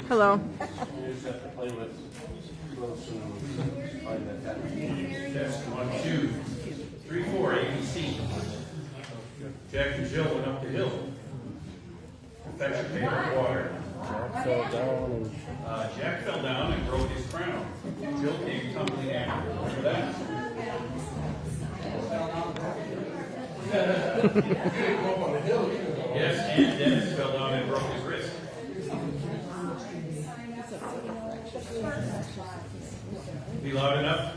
Hello. Test 1, 2, 3, 4, ABC. Jack and Jill went up the hill. Fetch a pail of water. Jack fell down and broke his crown. Jill came tumbling after. Remember that? Yes, and Dennis fell down and broke his wrist. Be loud enough?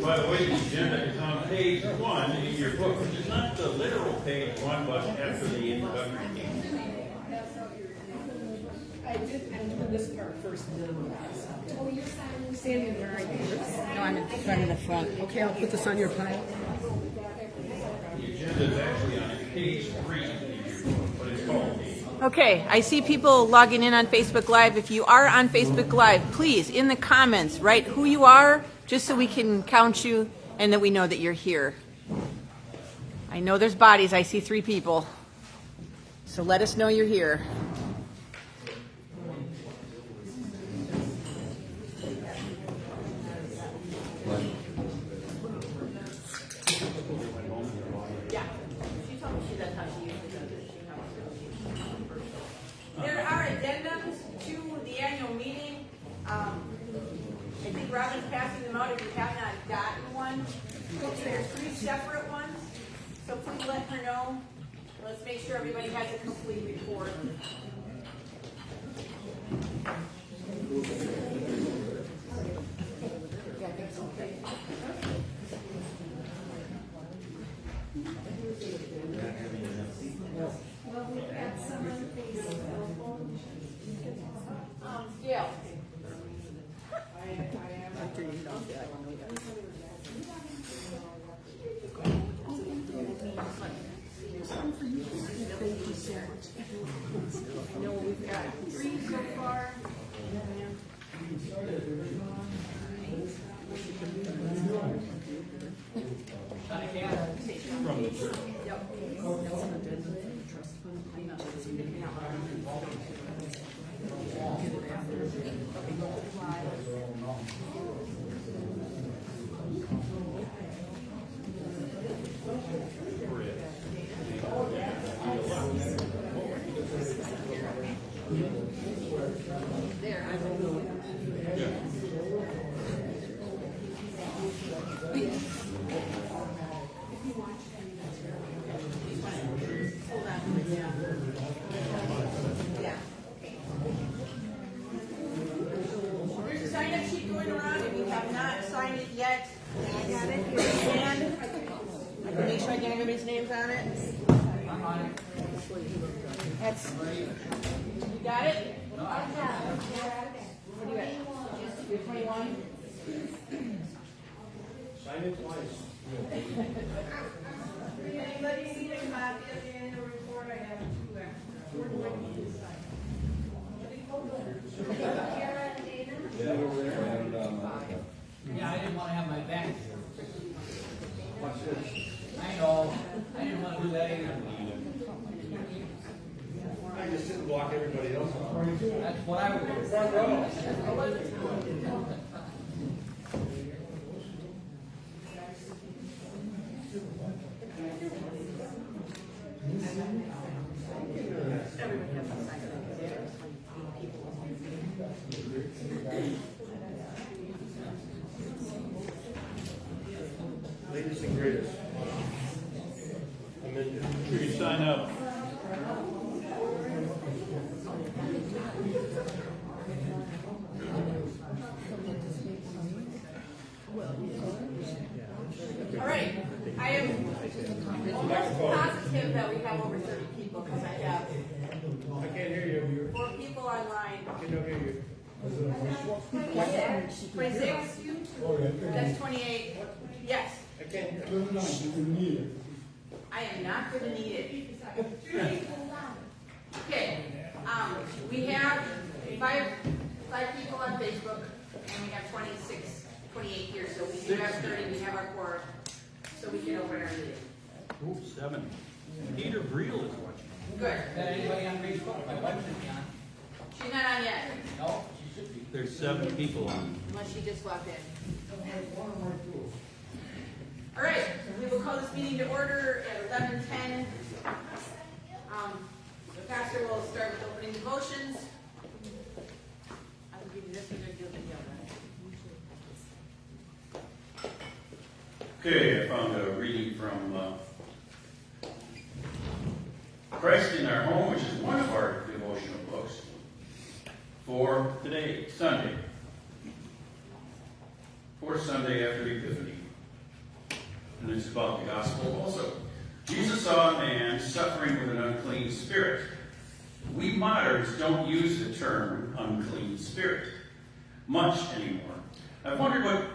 By the way, the agenda is on page 1 in your book, which is not the literal page 1, but after the introductory. I did enter this part first. Oh, you're standing where I am. No, I'm in front of the front. Okay, I'll put this on your pile. The agenda is actually on page 3 in your book, but it's called page. Okay, I see people logging in on Facebook Live. If you are on Facebook Live, please, in the comments, write who you are, just so we can count you and that we know that you're here. I know there's bodies. I see 3 people. So let us know you're here. There are addendums to the annual meeting. I think Robin's passing them out if you have not gotten one. There's 3 separate ones, so please let her know. Let's make sure everybody has a complete report. Gail. No, we've got 3 so far. From the church. There's a sign-up sheet going around. If you have not signed it yet, I got it. Here's your hand. I can make sure I get everybody's names on it. That's. You got it? What do you at? You're 21? Sign it twice. Anybody see the copy of the annual report? I have 2 extra. Yeah, I didn't want to have my back here. Watch this. I know. I didn't want to do that either. I just sit and block everybody else off. That's what I would do. Front row. Latest and greatest. Amended. You can sign up. All right. I am almost positive that we have over 30 people because I have I can't hear you. 4 people online. I cannot hear you. 26? That's 28. Yes. I can't. I am not going to need it. Okay. We have 5 5 people on Facebook, and we have 28 here, so we do have 30, we have our quorum, so we can open our meeting. Oh, 7. Peter Breel is watching. Good. Got anybody on Facebook? My wife should be on. She's not on yet, No, she should be. There's 7 people on. unless she just walked in. All right, we will call this meeting to order at 11:10. The pastor will start with opening devotions. I will give you this one, you'll give the other. Okay, I found a reading from Christ in Our Home, which is one of our devotional books for today, Sunday. Fourth Sunday after Epiphany. And it's about the gospel also. Jesus saw a man suffering with an unclean spirit. We moderns don't use the term unclean spirit much anymore. I've wondered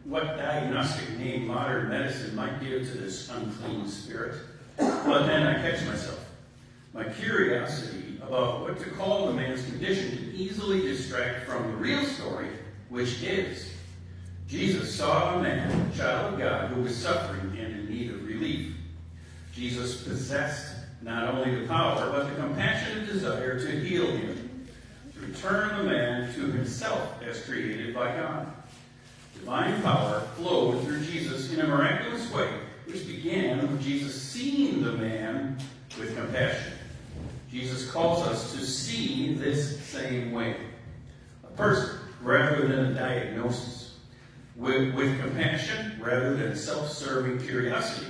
what diagnostic name modern medicine might give to this unclean spirit. But then I catch myself. My curiosity about what to call the man's condition can easily distract from the real story, which is Jesus saw a man, a child of God, who was suffering and in need of relief. Jesus possessed not only the power, but the compassionate desire to heal him, to return the man to himself as created by God. Divine power flowed through Jesus in a miraculous way, which began with Jesus seeing the man with compassion. Jesus calls us to see this same way. A person rather than a diagnosis. With compassion rather than self-serving curiosity,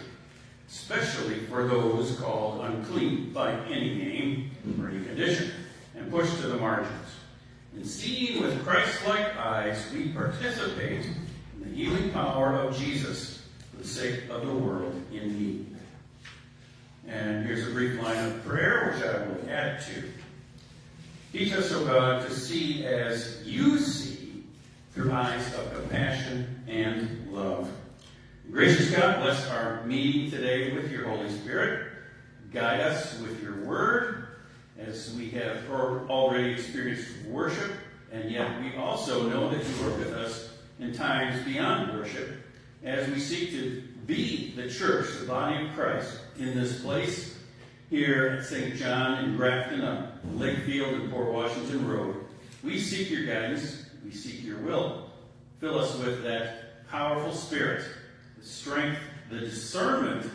especially for those called unclean by any name or any condition, and pushed to the margins. In seeing with Christ-like eyes, we participate in the healing power of Jesus for the sake of the world in need. And here's a brief line of prayer, which I will add to. Teach us, O God, to see as you see, through eyes of compassion and love. Gracious God, bless our meeting today with your Holy Spirit. Guide us with your word, as we have already experienced worship, and yet we also know that you are with us in times beyond worship, as we seek to be the church, the body of Christ, in this place here at St. John in Grafton on Lakefield and Port Washington Road. We seek your guidance. We seek your will. Fill us with that powerful spirit, the strength, the discernment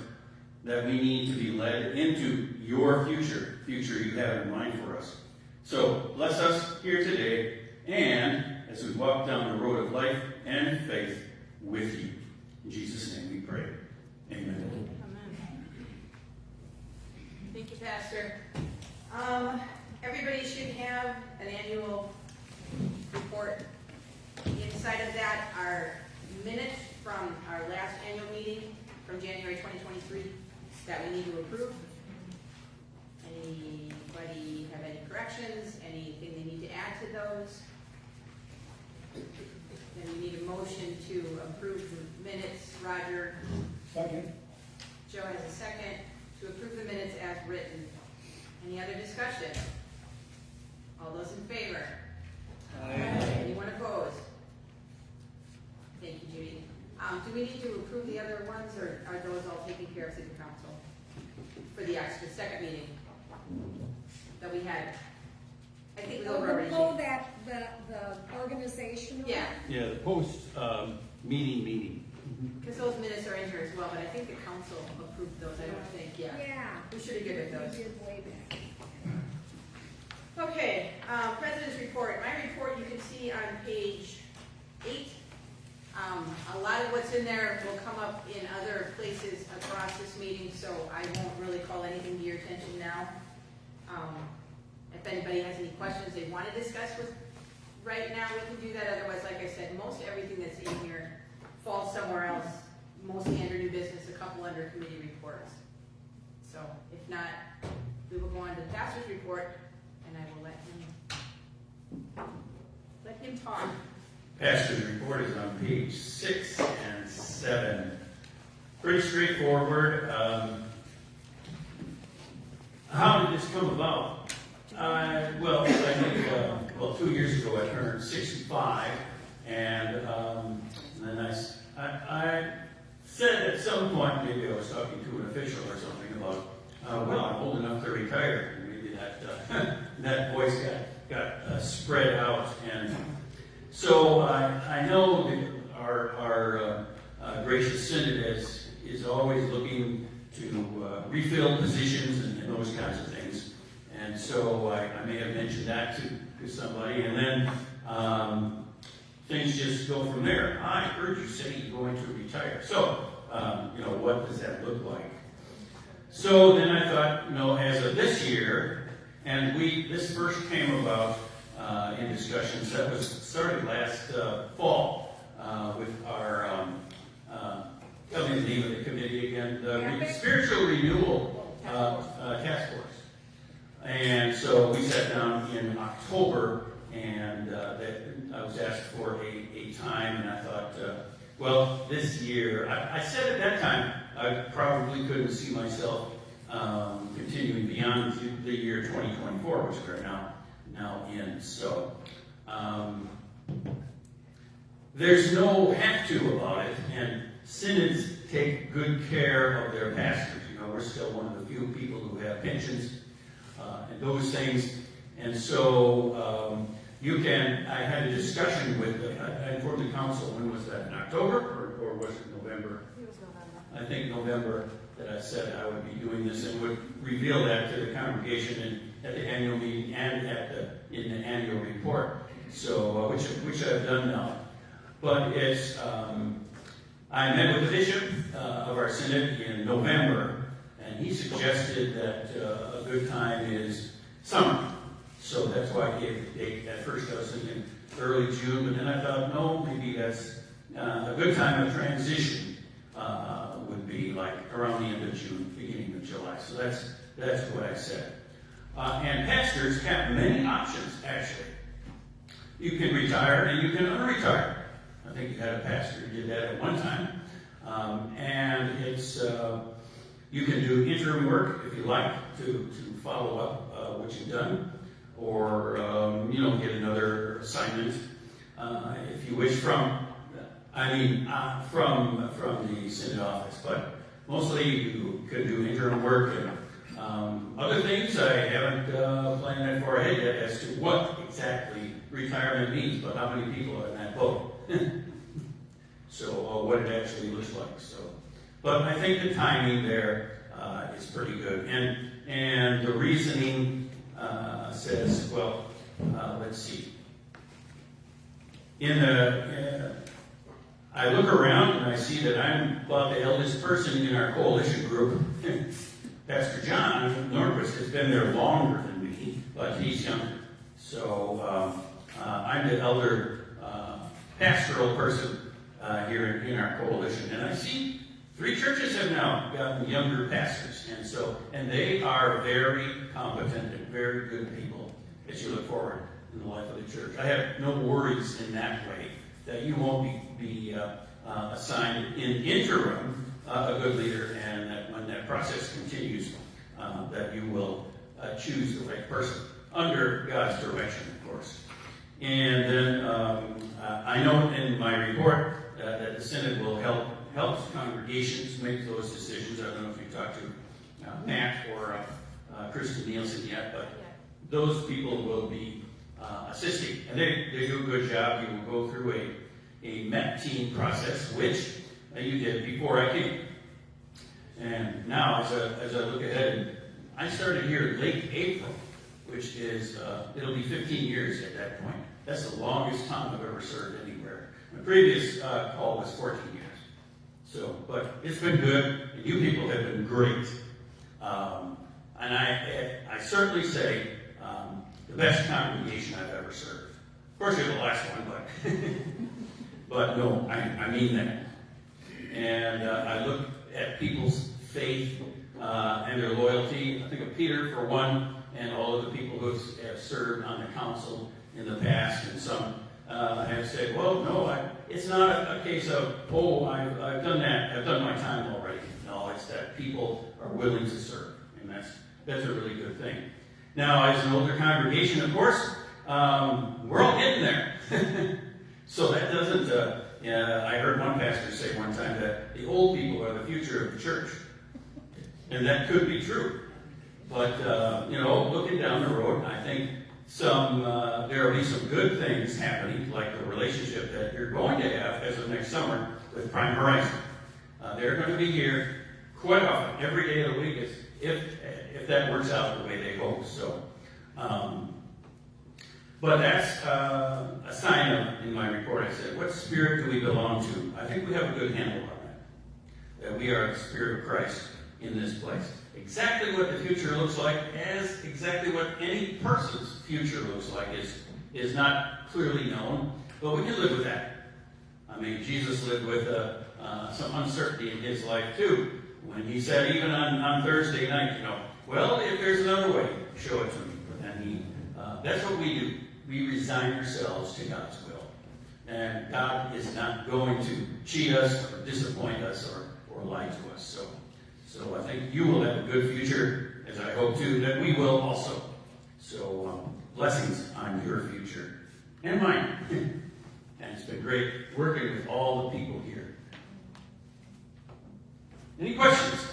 that we need to be led into your future you have in mind for us. So bless us here today, and as we walk down the road of life and faith with you. In Jesus' name we pray. Amen. Thank you, Pastor. Everybody should have an annual report. Inside of that are minutes from our last annual meeting from January 2023 that we need to approve. Anybody have any corrections? Anything they need to add to those? Then we need a motion to approve the minutes. Roger? Second. Joe has a second to approve the minutes as written. Any other discussion? All those in favor? Anyone opposed? Thank you, Judy. Do we need to approve the other ones, or are those all taken care of through the council for the extra second meeting that we had? I think those were already. Oh, that, the organizational? Yeah, Yeah, the post meeting. because those minutes are in here as well, but I think the council approved those, I don't think, yeah. Yeah. We should have given those. We did way back. Okay, President's report. My report you can see on page 8. A lot of what's in there will come up in other places across this meeting, so I won't really call anything to your attention now. If anybody has any questions they want to discuss with right now, we can do that. Otherwise, like I said, most everything that's in here falls somewhere else, mostly under new business, a couple under committee reports. So if not, we will go on to the pastor's report, and I will let him talk. Pastor's report is on page 6 and 7. Pretty straightforward. How did this come about? I think well, 2 years ago I turned 65, and then I said at some point, maybe I was talking to an official or something about, well, I'm old enough to retire. And maybe that voice got spread out, and so I know that our gracious synod is always looking to refill positions and those kinds of things. And so I may have mentioned that to somebody, and then things just go from there. I heard you say you're going to retire. So, what does that look like? So then I thought, as of this year, and this first came about in discussions that was started last fall with our, tell me the name of the committee again, the Spiritual Renewal Task Force. And so we sat down in October, and I was asked for a time, and I thought, well, this year, I said at that time, I probably couldn't see myself continuing beyond the year 2024, which we're now in. So there's no have to about it, and synods take good care of their pastors. We're still one of the few people who have pensions and those things. And so I had a discussion with, I informed the council, when was that, in October, or was it November? It was November. I think November, that I said I would be doing this, and would reveal that to the congregation at the annual meeting and in the annual report. So, which I've done now. But it's, I met with the bishop of our synod in November, and he suggested that a good time is summer. So that's why I gave the date. At first I was thinking early June, but then I thought, no, maybe that's a good time of transition would be like around the end of June, beginning of July. So that's what I said. And pastors have many options, actually. You can retire and you can unretire. I think you had a pastor who did that at one time. And it's you can do interim work if you like to follow up what you've done, or get another assignment if you wish from the synod office. But mostly you could do interim work and other things. I haven't planned that far ahead yet as to what exactly retirement means, but how many people are in that boat. So what it actually looks like. So, but I think the timing there is pretty good, and the reasoning says, well, let's see. I look around and I see that I'm about the eldest person in our coalition group. Pastor John Norquist has been there longer than me, but he's younger. So I'm the elder pastoral person here in our coalition, and I see 3 churches have now gotten younger pastors, and they are very competent and very good people as you look forward in the life of the church. I have no worries in that way that you won't be assigned in interim a good leader, and that when that process continues, that you will choose the right person under God's direction, of course. And then I know in my report that the synod will help congregations make those decisions. I don't know if you talked to Matt or Kristen Nielsen yet, but those people will be assisting, and they do a good job. You will go through a MET team process, which you did before I came. And now, as I look ahead, I started here late April, which is, it'll be 15 years at that point. That's the longest time I've ever served anywhere. My previous call was 14 years. So, but it's been good. You people have been great. And I certainly say the best congregation I've ever served. Of course, you're the last one, but but no, I mean that. And I look at people's faith and their loyalty. I think of Peter for one, and all of the people who have served on the council in the past, and some have said, well, no, it's not a case of, oh, I've done that, I've done my time already. No, it's that people are willing to serve, and that's a really good thing. Now, as an older congregation, of course, We're all getting there. So that doesn't, I heard one pastor say one time that the old people are the future of the church. And that could be true. But, looking down the road, I think there will be some good things happening, like the relationship that you're going to have as of next summer with Prime Horizon. They're going to be here quite often, every day of the week, if that works out the way they hope. So, but that's a sign of, in my report, I said, what spirit do we belong to? I think we have a good handle on that. That we are the Spirit of Christ in this place. Exactly what the future looks like, as exactly what any person's future looks like, is not clearly known, but we can live with that. I mean, Jesus lived with some uncertainty in his life too, when he said, even on Thursday night, well, if there's another way, show it to me. And that's what we do. We resign ourselves to God's will. And God is not going to cheat us or disappoint us or lie to us. So I think you will have a good future, as I hope too, that we will also. So blessings on your future and mine. And it's been great working with all the people here. Any questions?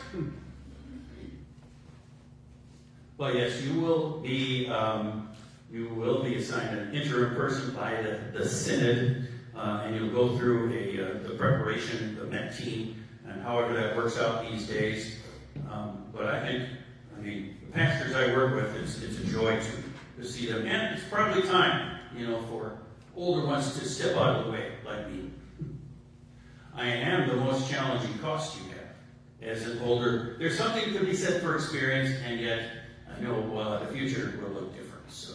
Well, yes, you will be assigned an interim person by the synod, and you'll go through the preparation, the Met team, and however that works out these days. But I mean, the pastors I work with, it's a joy to see them, and it's probably time, for older ones to step out of the way, like me. I am the most challenging cost you have as an older. There's something to be said for experience, and yet I know the future will look different. So,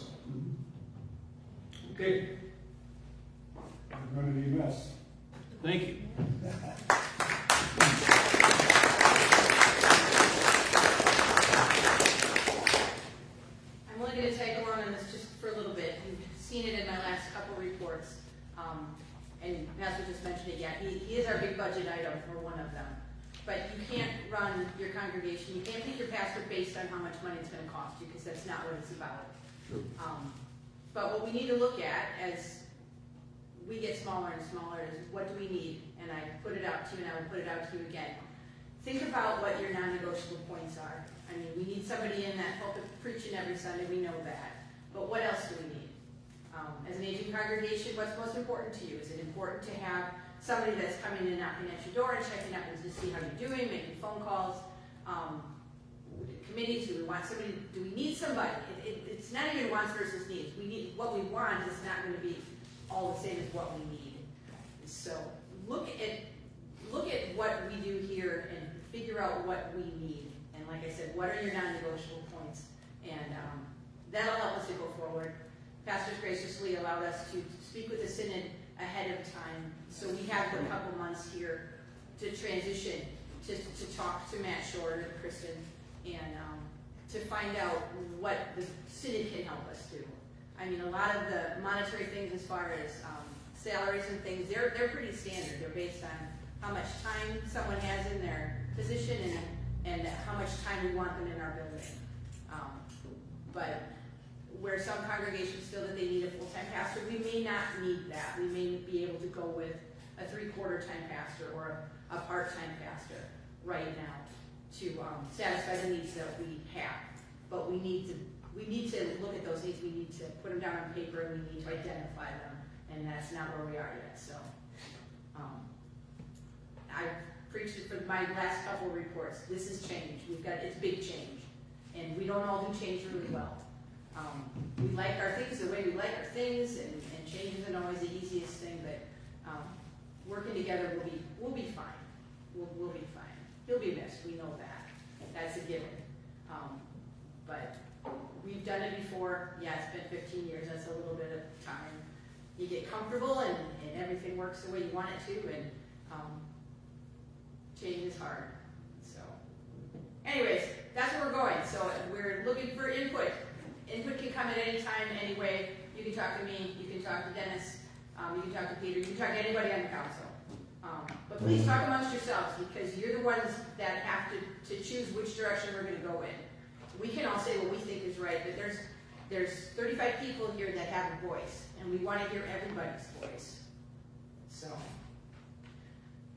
okay. I'm going to be missed. Thank you. I'm only going to tag along on this just for a little bit. You've seen it in my last couple reports, and Pastor just mentioned it yet. He is our big budget item for one of them. But you can't run your congregation, you can't pick your pastor based on how much money it's going to cost you, because that's not what it's about. But what we need to look at as we get smaller and smaller is, what do we need? And I put it out to you, and I will put it out to you again. Think about what your non-negotiable points are. I mean, we need somebody in that pulpit preaching every Sunday, we know that. But what else do we need? As an aging congregation, what's most important to you? Is it important to have somebody that's coming and knocking at your door and checking up and to see how you're doing, making phone calls? Committees, do we need somebody? It's not even wants versus needs. What we want is not going to be all the same as what we need. So look at what we do here and figure out what we need. And like I said, what are your non-negotiable points? And that'll help us to go forward. Pastors graciously allowed us to speak with the synod ahead of time, so we have a couple months here to transition, to talk to Matt Shore and Kristen, and to find out what the synod can help us do. I mean, a lot of the monetary things as far as salaries and things, they're pretty standard. They're based on how much time someone has in their position and how much time we want them in our building. But where some congregations feel that they need a full-time pastor, we may not need that. We may be able to go with a 3/4 time pastor or a part-time pastor right now to satisfy the needs that we have. But we need to look at those needs. We need to put them down on paper, and we need to identify them. And that's not where we are yet. So I preached it for my last couple of reports. This is change. It's big change, and we don't all do change really well. We like our things the way we like our things, and change isn't always the easiest thing, but working together we'll be fine. We'll be fine. He'll be missed, we know that. That's a given. But we've done it before. Yeah, it's been 15 years, that's a little bit of time. You get comfortable and everything works the way you want it to, and change is hard. So anyways, that's where we're going. So we're looking for input. Input can come at any time, anyway. You can talk to me, you can talk to Dennis, you can talk to Peter, you can talk to anybody on the council. But please talk amongst yourselves, because you're the ones that have to choose which direction we're going to go in. We can all say what we think is right, but there's 35 people here that have a voice, and we want to hear everybody's voice. So,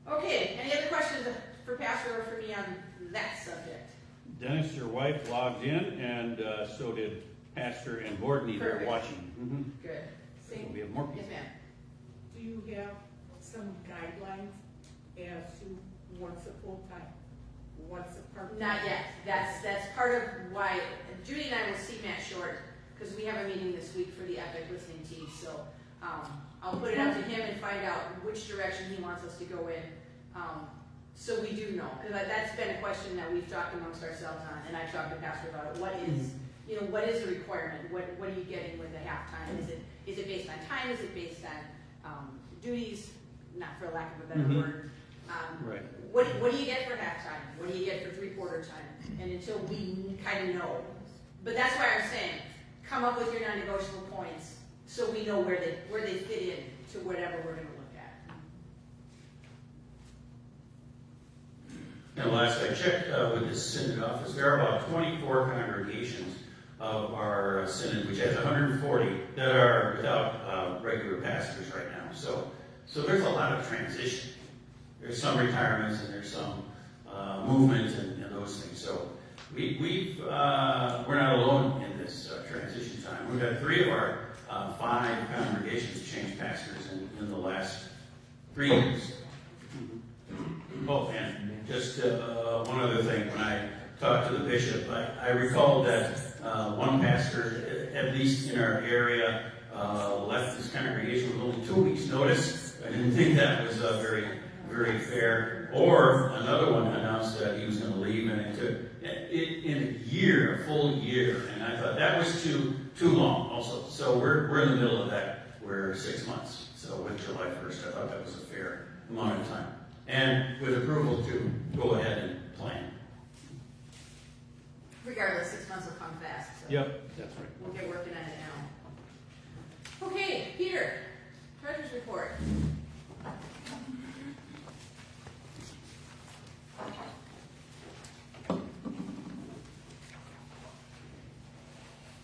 okay, any other questions for Pastor or for me on that subject? Dennis, your wife logged in, and so did Pastor and Gordon, either Perfect. watching. Mhm. Good. So we have more Yes, people. ma'am. Do you have some guidelines as to what's a full-time, what's a part-time? Not yet. That's part of why Judy and I will see Matt short, because we have a meeting this week for the Epic listening team. So I'll put it up to him and find out which direction he wants us to go in. So we do know, because that's been a question that we've talked amongst ourselves on, and I've talked to Pastor about it. What is, what is the requirement? What are you getting with the halftime? Is it based on time? Is it based on duties? Not for lack of a better word. Right. What do you get for halftime? What do you get for three-quarter time? And until we kind of know. But that's why I'm saying, come up with your non-negotiable points so we know where they fit in to whatever we're going to look at. And last I checked with the synod office, there are about 24 congregations of our synod, which has 140 that are without regular pastors right now. So there's a lot of transition. There's some retirements and there's some movement and those things. So we're not alone in this transition time. We've had 3 of our 5 congregations change pastors in the last 3 years. Oh, and just one other thing. When I talked to the bishop, I recalled that one pastor, at least in our area, left his congregation with only 2 weeks' notice. I didn't think that was very, very fair. Or another one announced that he was going to leave, and it took in a full year. And I thought that was too long. Also, so we're in the middle of that. We're 6 months. So with July 1st, I thought that was a fair amount of time, and with approval to go ahead and plan. Regardless, 6 months will come fast. So Yep, that's right. we'll get working on it now. Okay, Peter, treasurer's report.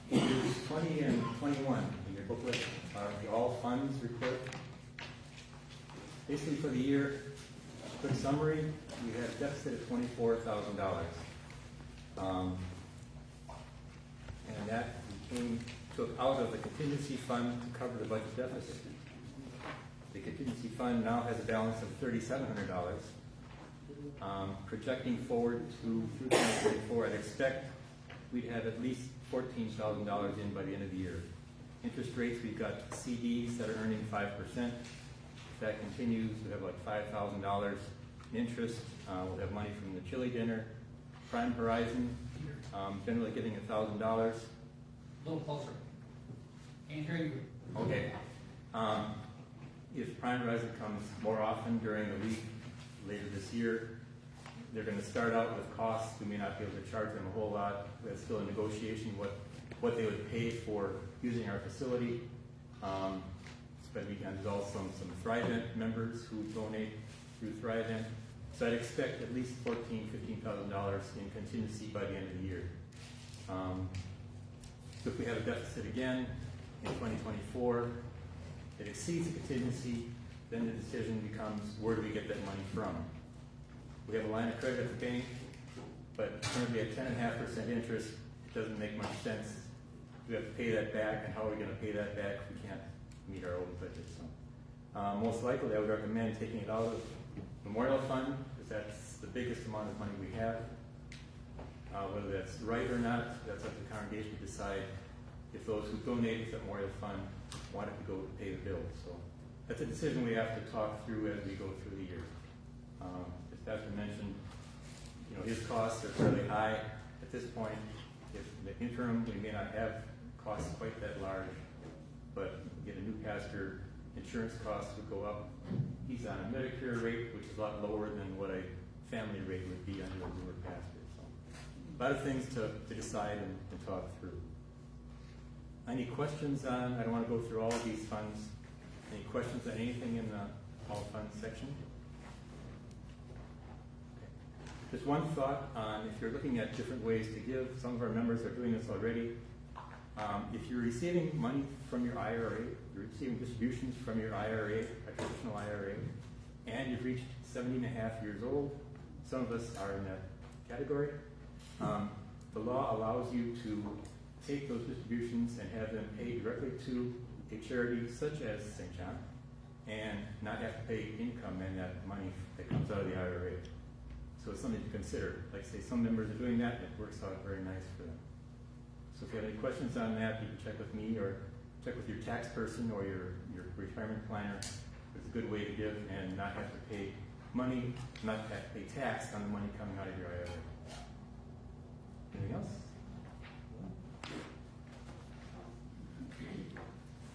Pages 20 and 21 in your booklet are the all funds report. Basically for the year, quick summary, we had a deficit of $24,000. And that took out of the contingency fund to cover the budget deficit. The contingency fund now has a balance of $3,700. Projecting forward through 2024, I'd expect we'd have at least $14,000 in by the end of the year. Interest rates, we've got CDs that are earning 5%. If that continues, we have like $5,000 in interest. We'll have money from the chili dinner. Prime Horizon, generally getting $1,000. A little closer. Can't hear you. Okay. If Prime Horizon comes more often during the week later this year, they're going to start out with costs. We may not be able to charge them a whole lot. There's still a negotiation what they would pay for using our facility. But there's also some Thrivent members who donate through Thrivent. So I'd expect at least $15,000 in contingency by the end of the year. So if we have a deficit again in 2024, it exceeds the contingency, then the decision becomes, where do we get that money from? We have a line of credit at the bank, but currently at 10.5% interest, it doesn't make much sense. We have to pay that back, and how are we going to pay that back if we can't meet our own budget? So, most likely, I would recommend taking it out of Memorial Fund, because that's the biggest amount of money we have. Whether that's right or not, that's up to the congregation to decide if those who donate to that Memorial Fund want it to go to pay the bills. So that's a decision we have to talk through as we go through the year. As Pastor mentioned, his costs are fairly high at this point. If in the interim, we may not have costs quite that large, but get a new pastor, insurance costs would go up. He's on a Medicare rate, which is a lot lower than what a family rate would be under a newer pastor. So a lot of things to decide and talk through. Any questions on, I don't want to go through all of these funds. Any questions on anything in the all funds section? Okay. Just one thought on if you're looking at different ways to give. Some of our members are doing this already. If you're receiving money from your IRA, you're receiving distributions from your IRA, a traditional IRA, and you've reached 70.5 years old, some of us are in that category, the law allows you to take those distributions and have them paid directly to a charity such as St. John, and not have to pay income in that money that comes out of the IRA. So it's something to consider. Like say some members are doing that, and it works out very nice for them. So if you have any questions on that, you can check with me or check with your tax person or your retirement planner. It's a good way to give and not have to pay money, not have to pay tax on the money coming out of your IRA. Anything else?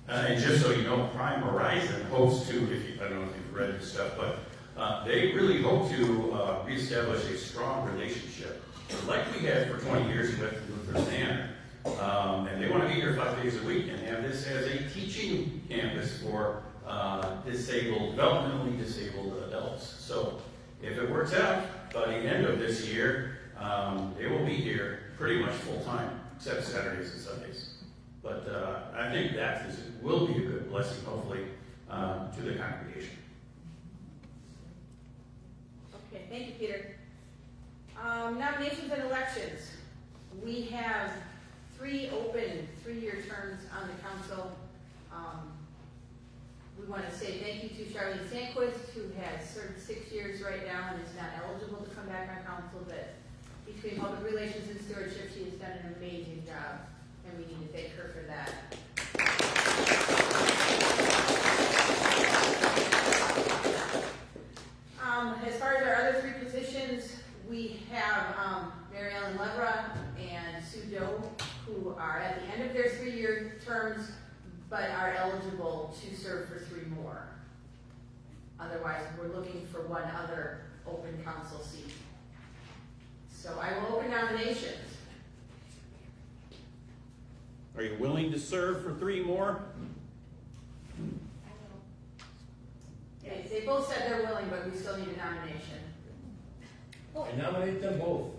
And just so you know, Prime Horizon hopes to, I don't know if you've read this stuff, but they really hope to reestablish a strong relationship, like we had for 20 years with Lutheran. And they want to be here 5 days a week and have this as a teaching campus for developmentally disabled adults. So if it works out, by the end of this year, they will be here pretty much full time, except Saturdays and Sundays. But I think that will be a good blessing, hopefully, to the congregation. Okay, thank you, Peter. Nominations and elections. We have 3 open 3-year terms on the council. We want to say thank you to Charlene Sandquist, who has served 6 years right now and is not eligible to come back on council, but between public relations and stewardship, she has done an amazing job, and we need to thank her for that. As far as our other 3 positions, we have Mary Ellen Levra and Sue Doe, who are at the end of their 3-year terms, but are eligible to serve for 3 more. Otherwise, we're looking for 1 other open council seat. So I will open nominations. Are you willing to serve for 3 more? Okay, they both said they're willing, but we still need a nomination. I nominate them both.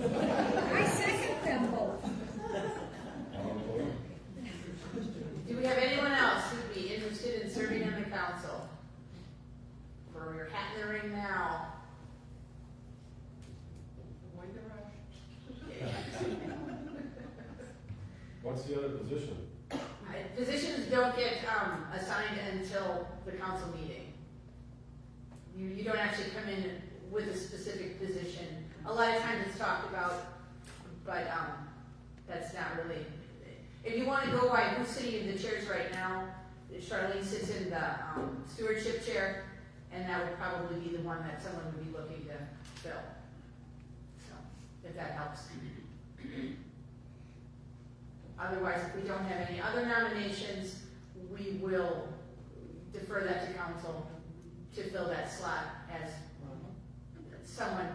I second them both. Do we have anyone else who'd be interested in serving on the council? Throw your hat in the ring now. Avoid the rush. What's the other position? Positions don't get assigned until the council meeting. You don't actually come in with a specific position. A lot of times it's talked about, but that's not really. If you want to go by who's sitting in the chairs right now, Charlene sits in the stewardship chair, and that would probably be the one that someone would be looking to fill. So, if that helps. Otherwise, if we don't have any other nominations, we will defer that to council to fill that slot as someone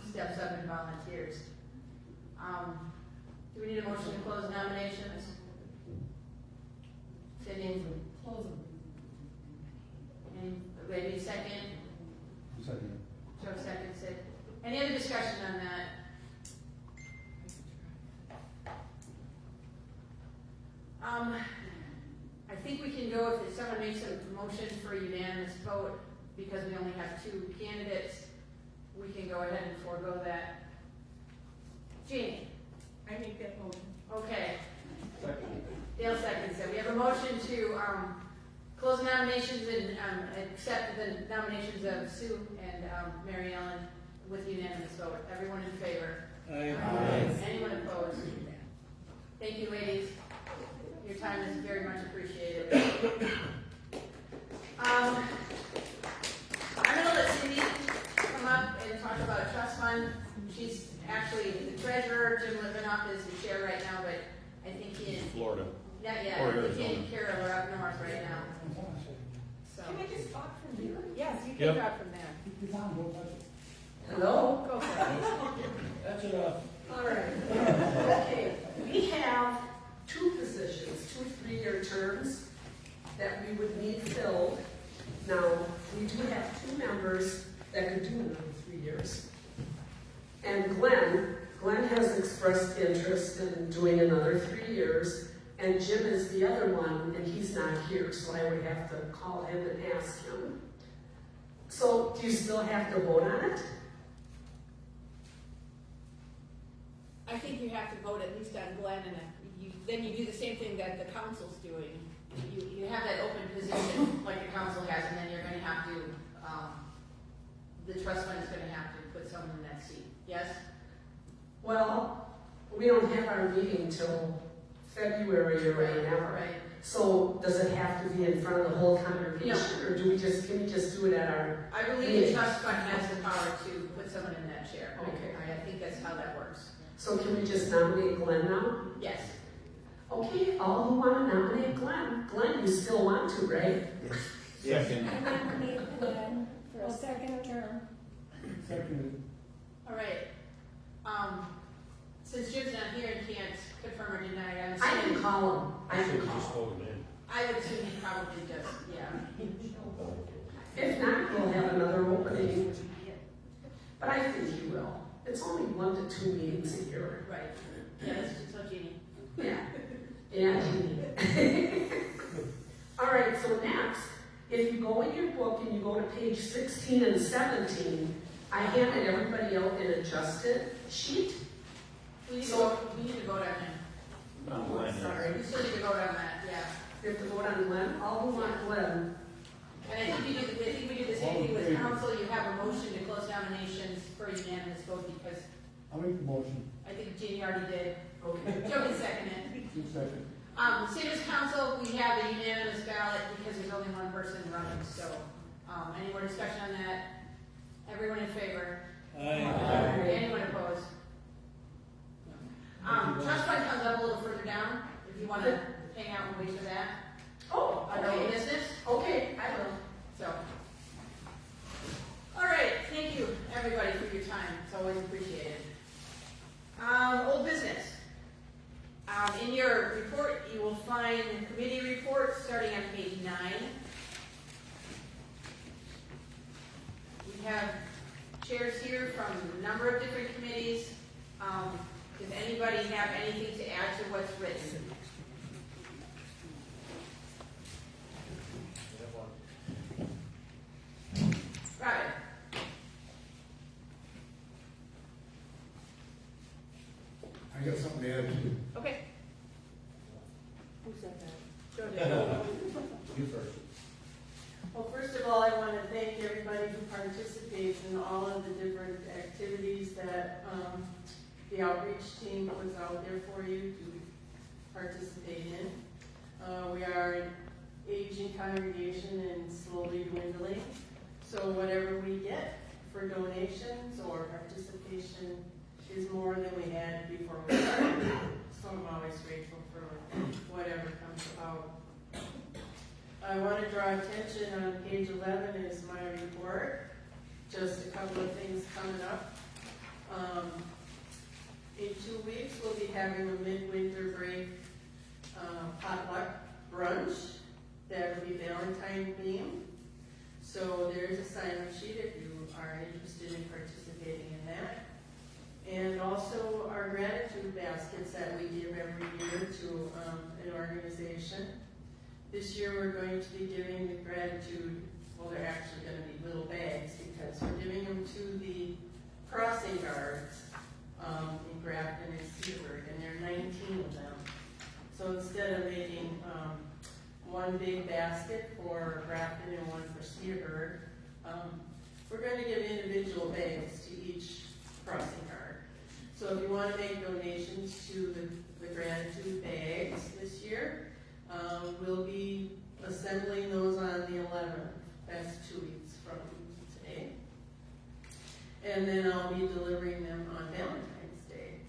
steps up and volunteers. Do we need a motion to close nominations? Cindy? Close them. And maybe second? Second. Joe seconds it. Any other discussion on that? I think we can go if someone makes a motion for a unanimous vote, because we only have 2 candidates, we can go ahead and forego that. Jeannie? I make that motion. Okay. Second. Dale seconds it. We have a motion to close nominations and accept the nominations of Sue and Mary Ellen with unanimous vote. Everyone in favor? Aye. Anyone opposed? Thank you, ladies. Your time is very much appreciated. I'm going to let Cindy come up and talk about a trust fund. She's actually the treasurer. Jim Livenoff is the chair right now, but I think he is Florida. not yet. Or He's Arizona. taking care of her up north right now. So Can I just talk from here? yes, you can Yep. talk from there. Hello? Go for it. That's enough. All right. Okay, we have 2 positions, 2 3-year terms that we would need filled. Now, we do have 2 members that could do another 3 years. And Glenn has expressed interest in doing another 3 years, and Jim is the other one, and he's not here, so I would have to call him and ask him. So, do you still have to vote on it? I think you have to vote at least on Glenn, and then you do the same thing that the council's doing. You have that open position like the council has, and then you're gonna have to, the trust fund is gonna have to put someone in that seat, yes? Well, we don't have our meeting till February or whatever. Right. So does it have to be in front of the whole congregation, or can we just do it at our? I believe the trust fund has the power to put someone in that chair. Okay. I think that's how that works. So can we just nominate Glenn now? Yes. Okay, all who want to nominate Glenn. Glenn, you still want to, right? Second. I nominate Glenn for a second term. Seconded. All right. Since Jim's not here and can't confirm or deny, I'm I can assuming, call him. I Should can have just call him. voted in. I would assume he probably does, yeah. If not, we'll have another opening. But I think he will. It's only 1 to 2 meetings a year. Right. Yeah, that's just so Jeannie. Yeah. Yeah, Jeannie. All right, so next, if you go in your book and you go to page 16 and 17, I handed everybody out an adjusted sheet. We need to So- vote on him. Sorry. We still need to vote on that, yeah. You have to vote on Glenn. All who want Glenn. And I think we do the same thing with council. You have a motion to close nominations for unanimous vote because I'll make the motion. I think Jeannie already did. Okay. Joe can second it. Two second. Same as council, we have a unanimous ballot because there's only one person running, so, any more discussion on that? Everyone in favor? Anyone opposed? Trust fund comes up a little further down, if you wanna hang out and wait for that. Oh, Under old business, Okay, I will. so. All right, thank you, everybody, for your time, it's always appreciated. Old business. In your report, you will find committee reports starting on page 9. We have chairs here from a number of different committees. Does anybody have anything to add to what's written? Robin? I got something to add to. Okay. Who said that? Joe did. You first. Well, first of all, I want to thank everybody who participates in all of the different activities that the outreach team puts out there for you to participate in. We are an aging congregation and slowly dwindling, so whatever we get for donations or participation is more than we had before we started. So I'm always grateful for whatever comes about. I want to draw attention on page 11 is my report. Just a couple of things coming up. In 2 weeks, we'll be having a midwinter break potluck brunch. That will be Valentine theme. So there's a sign-up sheet if you are interested in participating in that. And also our gratitude baskets that we give every year to an organization. This year we're going to be giving the gratitude, well, they're actually going to be little bags because we're giving them to the crossing guards in Grafton and Seaburg, and there are 19 of them. So instead of making one big basket for Grafton and one for Seaburg, we're going to give individual bags to each crossing guard. So if you want to make donations to the gratitude bags this year, we'll be assembling those on the 11th. That's 2 weeks from today. And then I'll be delivering them on Valentine's Day.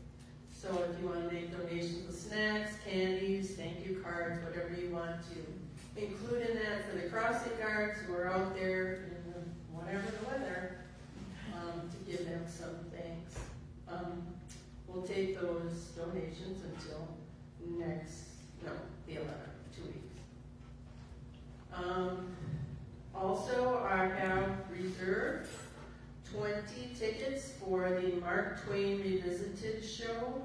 So if you want to make donations of snacks, candies, thank you cards, whatever you want to include in that for the crossing guards who are out there in whatever the weather, to give them some thanks. We'll take those donations until the 11th, 2 weeks. Also, I have reserved 20 tickets for the Mark Twain Revisited show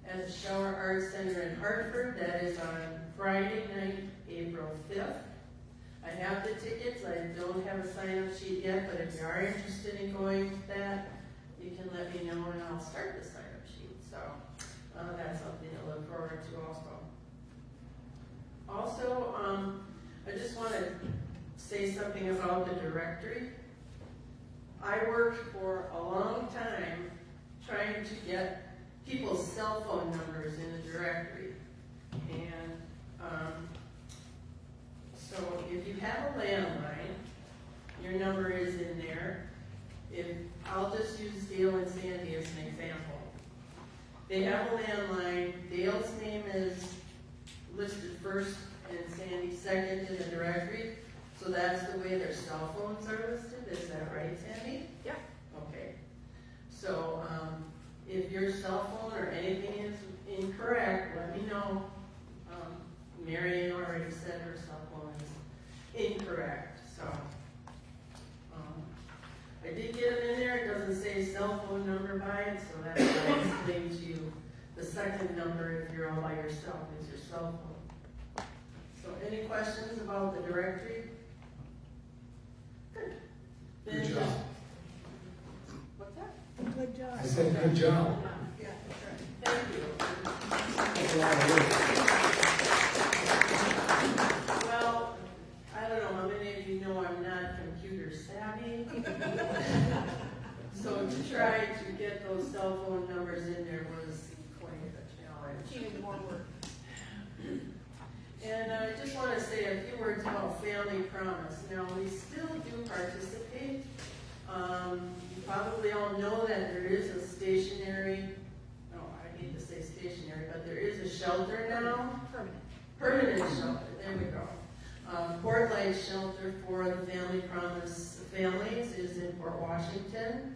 at the Shower Arts Center in Hartford. That is on Friday night, April 5th. I have the tickets. I don't have a sign-up sheet yet, but if you are interested in going to that, you can let me know and I'll start the sign-up sheet. So that's something to look forward to also. Also, I just want to say something about the directory. I worked for a long time trying to get people's cell phone numbers in the directory. And so if you have a landline, your number is in there. I'll just use Dale and Sandy as an example. They have a landline. Dale's name is listed first and Sandy's second in the directory. So that's the way their cell phones are listed. Is that right, Sandy? Yeah. Okay. So if your cell phone or anything is incorrect, let me know. Marion already said her cell phone is incorrect. So I did get them in there. It doesn't say cell phone number by it, so that's why I explained to you. The second number, if you're all by yourself, is your cell phone. So any questions about the directory? Good. Good Then job. what's that? Good job. I said, good job. Yeah, that's right. Thank you. That's a lot of work. Well, I don't know how many of you know I'm not computer savvy. So to try to get those cell phone numbers in there was quite a challenge. She needs more work. And I just want to say a few words about Family Promise. Now, we still do participate. You probably all know that there is a stationary, no, I hate to say stationary, but there is a shelter now. Permanent shelter, there we go. Port Light Shelter for the Family Promise families is in Port Washington.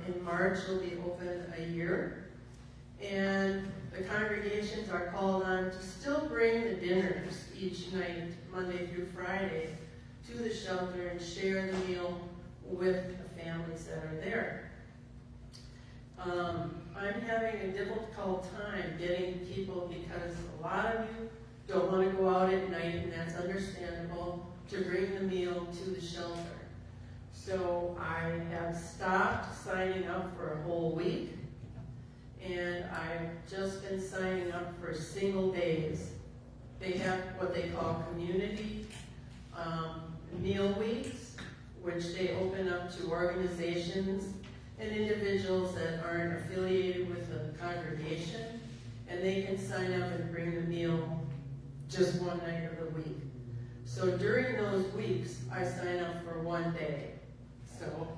In March, it'll be open a year. And the congregations are called on to still bring the dinners each night, Monday through Friday, to the shelter and share the meal with the families that are there. I'm having a difficult time getting people, because a lot of you don't want to go out at night, and that's understandable, to bring the meal to the shelter. So I have stopped signing up for a whole week, and I've just been signing up for single days. They have what they call community meal weeks, which they open up to organizations and individuals that aren't affiliated with the congregation, and they can sign up and bring the meal just one night of the week. So during those weeks, I sign up for one day. So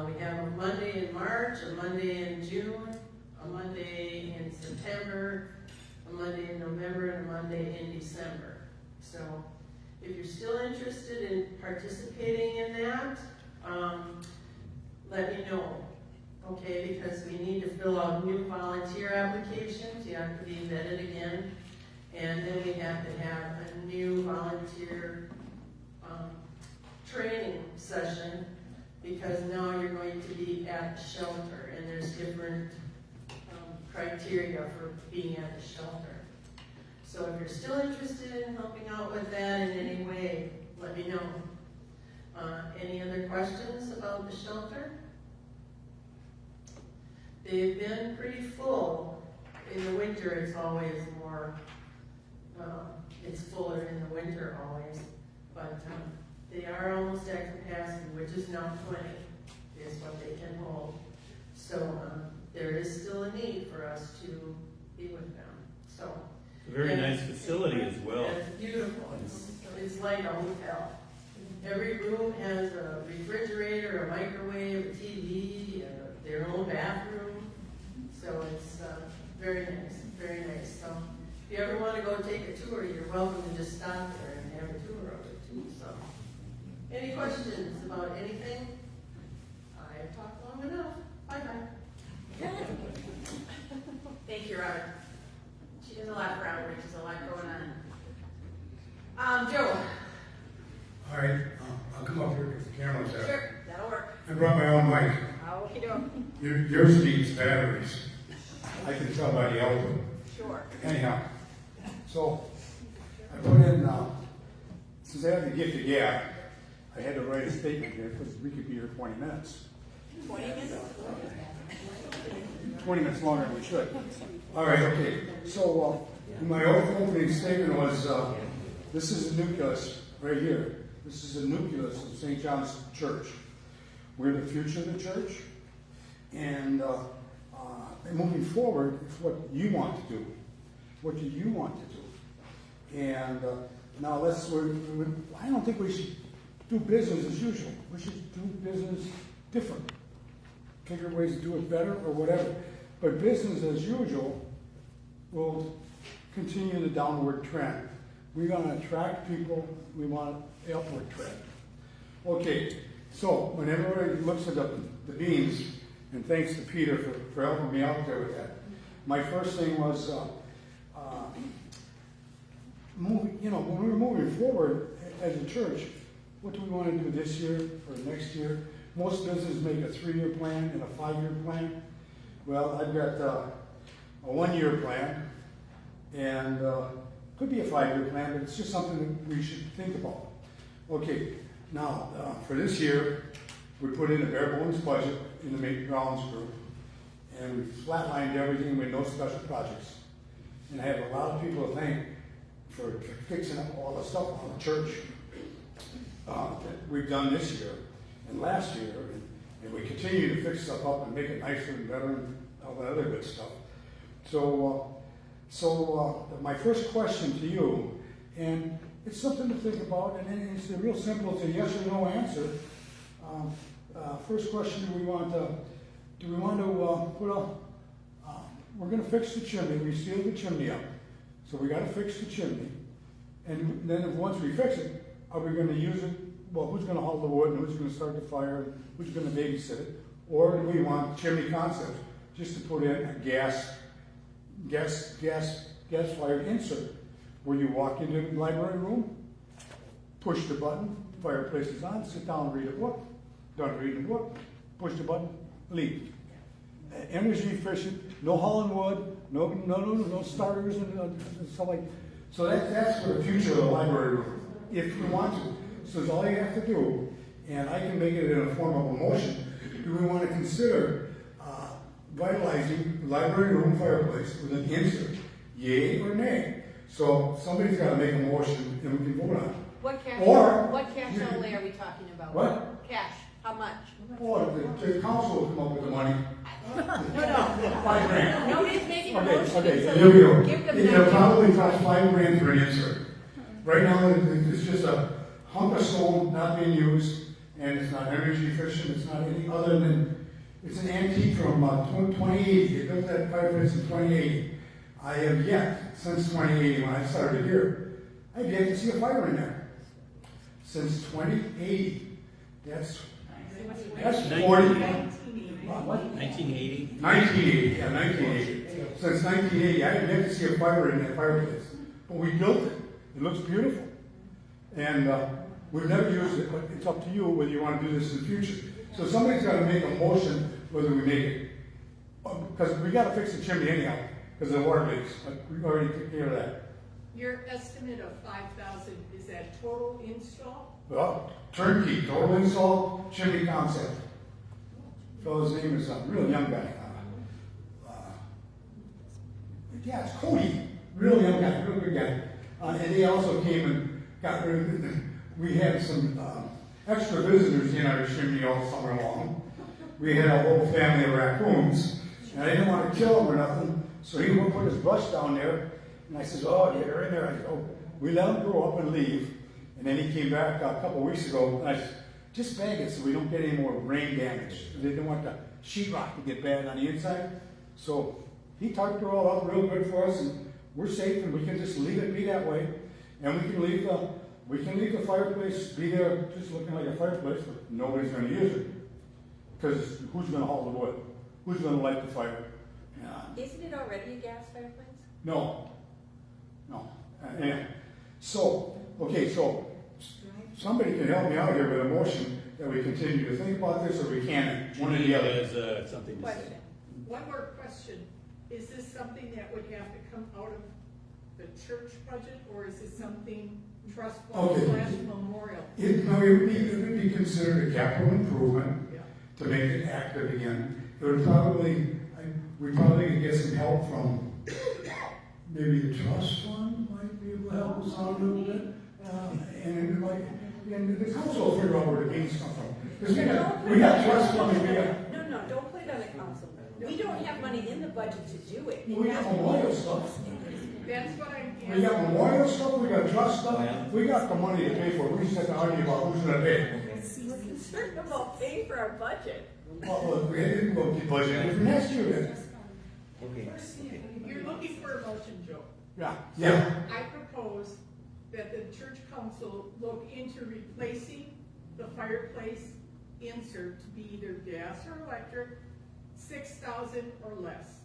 we have a Monday in March, a Monday in June, a Monday in September, a Monday in November, and a Monday in December. So if you're still interested in participating in that, let me know, okay? Because we need to fill out new volunteer applications. You have to be vetted again. And then we have to have a new volunteer training session, because now you're going to be at the shelter, and there's different criteria for being at the shelter. So if you're still interested in helping out with that in any way, let me know. Any other questions about the shelter? They've been pretty full. In the winter, it's always more, it's fuller in the winter always, but they are almost at capacity, which is now 20, is what they can hold. So there is still a need for us to be with them. So It's a very nice facility as well. it's beautiful. It's like a hotel. Every room has a refrigerator, a microwave, a TV, their own bathroom. So it's very nice, very nice. So if you ever want to go take a tour, you're welcome to just stop there and have a tour of it too. So, any questions about anything? I've talked long enough. Bye-bye. Thank you, Robert. She does a lot for outreach. There's a lot going on. Joe. All right, I'll come up here because the camera's out. Sure, that'll work. I brought my own mic. Okey-doke. Yours needs batteries. I can tell by the output. Sure. Anyhow, so I put in, since I have the gift of gab, I had to write a statement here because we could be here 20 minutes. 20 minutes? 20 minutes longer than we should. All right, okay. So my opening statement was, this is the nucleus right here. This is the nucleus of St. John's Church. We're the future of the church. And moving forward, it's what you want to do. What do you want to do? And now I don't think we should do business as usual. We should do business different. Figure ways to do it better or whatever. But business as usual will continue the downward trend. We're going to attract people. We want an upward trend. Okay, so when everybody looks at the beams, and thanks to Peter for helping me out there with that, my first thing was, when we were moving forward as a church, what do we want to do this year or next year? Most businesses make a 3-year plan and a 5-year plan. Well, I've got a 1-year plan, and could be a 5-year plan, but it's just something that we should think about. Okay, now for this year, we put in a bare bones budget in the main grounds group, and we flatlined everything with no special projects. And I have a lot of people to thank for fixing up all the stuff on the church that we've done this year and last year, and we continue to fix stuff up and make it nicer and better and all that other good stuff. So my first question to you, and it's something to think about, and it's a real simple, it's a yes or no answer. First question: do we want to put a? We're going to fix the chimney. We sealed the chimney up, so we got to fix the chimney. And then once we fix it, are we going to use it? Well, who's going to haul the wood, and who's going to start the fire, and who's going to babysit it? Or do we want chimney concept, just to put in a gas fired insert, where you walk into the library room, push the button, fireplace is on, sit down, read a book, done reading the book, push the button, leave. Energy efficient, no hauling wood, no starters and stuff like that. So that's for the future of the library room, if you want to. So it's all you have to do, and I can make it in a form of a motion. Do we want to consider vitalizing the library room fireplace with an insert, yay or nay? So somebody's got to make a motion, and we can vote on it. What cash outlay are we talking about? What? Cash, how much? Or the council will come up with the money. No. $5,000. Nobody's making a motion. Okay, so here we go. give them It'll that. probably cost $5,000 for an insert. Right now, it's just a hunk of stone not being used, and it's not energy efficient. It's not any other than, it's an antique from 2080. They built that fireplace in 2080. I have yet, since 2080 when I started here, I've yet to see a fire in there. Since 2080. That's 40. What? 1980. 1980, yeah, 1980. Since 1980, I have yet to see a fire in that fireplace. But we built it. It looks beautiful. And we've never used it, but it's up to you whether you want to do this in the future. So somebody's got to make a motion whether we make it. Because we got to fix the chimney anyhow, because of the water leaks. But we've already taken care of that. Your estimate of 5,000, is that total install? Well, turnkey, total install, chimney concept. Fellow's name is a real young guy. Yeah, it's Cody. Real young guy, real good guy. And he also came and got rid of it. We had some extra visitors in our chimney all summer long. We had a whole family of raccoons, and I didn't want to kill them or nothing, so he would put his brush down there, and I said, oh, yeah, they're in there. I said, oh, we let him grow up and leave, and then he came back a couple weeks ago, and I said, just bag it so we don't get any more rain damage. They didn't want the sheetrock to get bad on the inside, so he tarped it all up real good for us, and we're safe, and we can just leave it be that way, and we can leave the fireplace be there, just looking like a fireplace, but nobody's going to use it. Because who's going to haul the wood? Who's going to light the fire? Isn't it already a gas fireplace? No. And so somebody can help me out here with a motion that we continue to think about this, or we can't. One or the other. Has something to say. One more question. is this something that would have to come out of the church budget, or is this something trust fund Okay. / memorial? It would be considered a capital improvement Yeah. to make it active again. It would probably, we probably could get some help from maybe the trust fund might be able to help us out a little bit. And the council will figure out where the gains come from. Because we got trust fund and we got, No, don't put it on the council. We don't have money in the budget to do it. we got memorial stuff. That's what I'm We got asking. memorial stuff, we got trust stuff, we got the money to pay for it. We just have to argue about who's gonna pay. We're concerned about paying for our budget. Well, we didn't go to budget for next year then. Okay. You're looking for a motion, Joe. Yeah. I propose that the church council look into replacing the fireplace insert to be either gas or electric, 6,000 or less.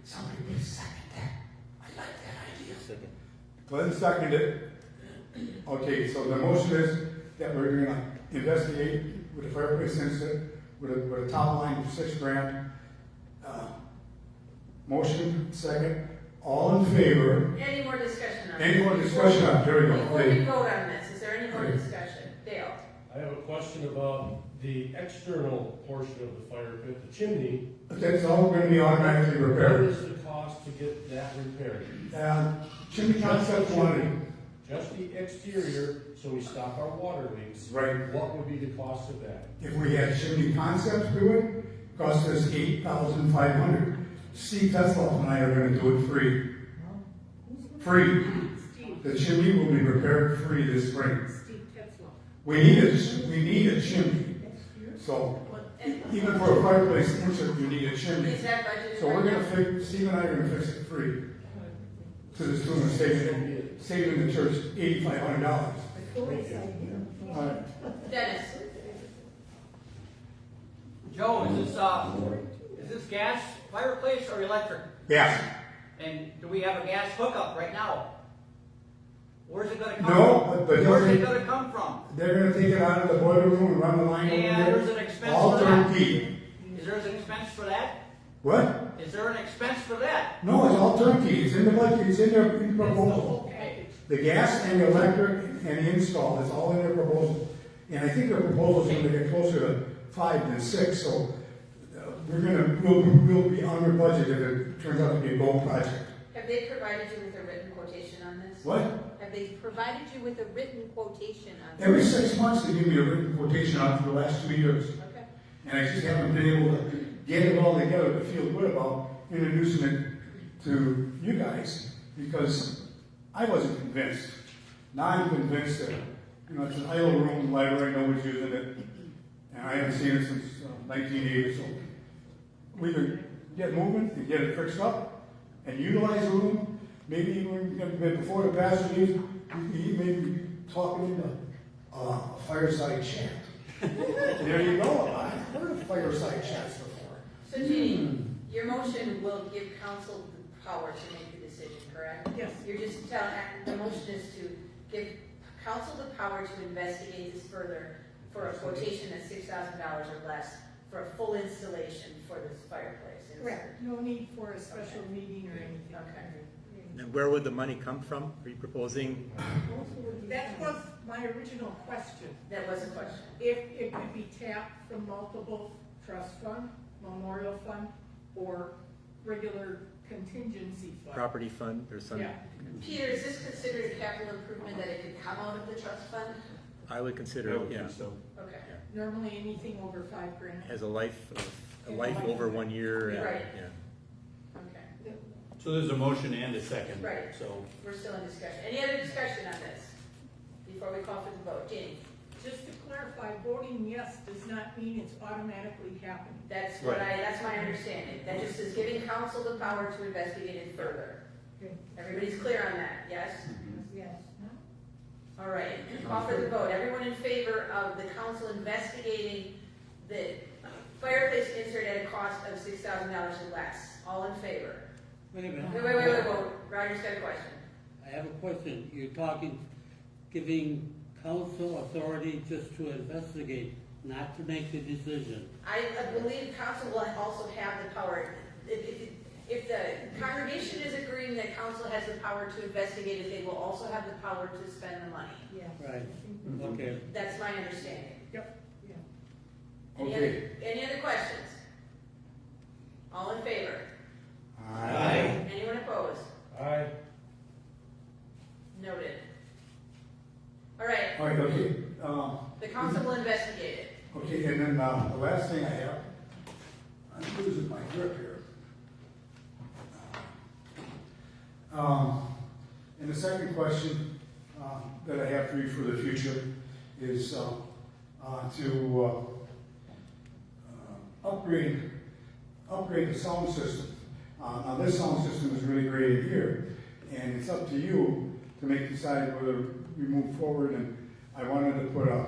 Somebody please second that. I like that idea. Second. Glenn seconded it. Okay, so the motion is that we're gonna investigate with the fireplace incident with a top line of $6,000. Motion, second. All in favor? Any more discussion on it? Any more discussion on it? There we go. Before we vote on this, is there any more discussion? Dale? I have a question about the external portion of the fire pit, the chimney. That's all gonna be automatically What repaired. is the cost to get that repaired? Chimney concept wanted, Just the exterior, so we stop our water leaks. right. What would be the cost of that? If we had chimney concepts do it, cost us $8,500. Steve Tetzloff and I are gonna do it free. Free. The chimney will be repaired free this spring. Steve Tetzloff. We need a chimney. So, even for a fireplace insert, you need a chimney. Is that budgeted? So we're gonna Steve and I are gonna fix it free. To the tune of saving the church $8,500. All right. Dennis? Joe, is this gas fireplace or electric? Yes. And do we have a gas hookup right now? Where's it gonna come No, from? but Where's it gonna come from? they're gonna take it out of the boiler room and run the line over And there. there's an expense All for that. turnkey. Is there an expense for that? What? Is there an expense for that? No, it's all turnkey. It's in the budget. It's in their It's the proposal. whole package. The gas and the electric and the install, it's all in their proposal. And I think their proposal's gonna get closer to 5 than 6, so we'll be under budget if it turns out to be a gold project. Have they provided you with a written quotation on this? What? Have they provided you with a written quotation on this? Every 6 months they give me a written quotation on it for the last 2 years. Okay. And I just haven't been able to get it all together to feel good about introducing it to you guys because I wasn't convinced. Now I'm convinced that, it's an idle room, the library, nobody's using it, and I haven't seen it since 1980, so we could get moving and get it fixed up and utilize the room. Maybe even before the pastor leaves, he may be talking in a fireside chat. There you go. I've heard of fireside chats before. So Jeannie, your motion will give council the power to make the decision, correct? Yes. You're just telling, the motion is to give council the power to investigate this further for a quotation that's $6,000 or less for a full installation for this fireplace. Correct. No need for a special meeting or anything. Okay. And where would the money come from? Are you proposing? That was my original question. That was a question. If it could be tapped from multiple trust fund, memorial fund, or regular contingency fund. Property fund or some? Yeah. Peter, is this considered a capital improvement that it could come out of the trust fund? I would consider it, yeah. So, Okay. Normally anything over $5,000. Has a life over 1 year. and- Right. Yeah. Okay. So there's a motion and a second. Right. So, We're still in discussion. Any other discussion on this before we call for the vote? Jeannie? Just to clarify, voting yes does not mean it's automatically happening. That's Right. that's my understanding. That just is giving council the power to investigate it further. Okay. Everybody's clear on that, yes? Yes. All right, call for the vote. Everyone in favor of the council investigating the fireplace insert at a cost of $6,000 or less? All in favor? Wait a minute. Wait. Roger's got a question. I have a question. You're talking, giving council authority just to investigate. not to make the decision. I believe council will also have the power, if the congregation is agreeing that council has the power to investigate it, they will also have the power to spend the money. Yeah. Right, okay. That's my understanding. Yep, yeah. Any other questions? All in favor? Aye. Anyone opposed? Aye. Noted. All right, All right, okay. the council will investigate it. Okay, and then the last thing I have, I'm losing my grip here. And the second question that I have for you for the future is to upgrade the sound system. Now this sound system is really great in here, and it's up to you to decide whether we move forward. And I wanted to put a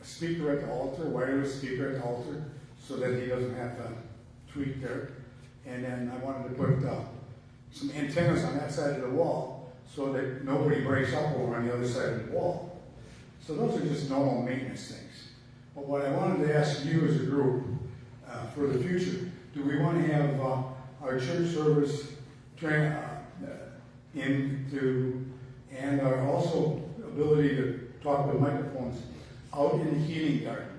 speaker at the altar, wireless speaker at the altar, so that he doesn't have to tweak there. And then I wanted to put some antennas on that side of the wall so that nobody breaks up over on the other side of the wall. So those are just normal maintenance things. But what I wanted to ask you as a group for the future, do we want to have our church service and our also ability to talk with microphones out in the healing garden?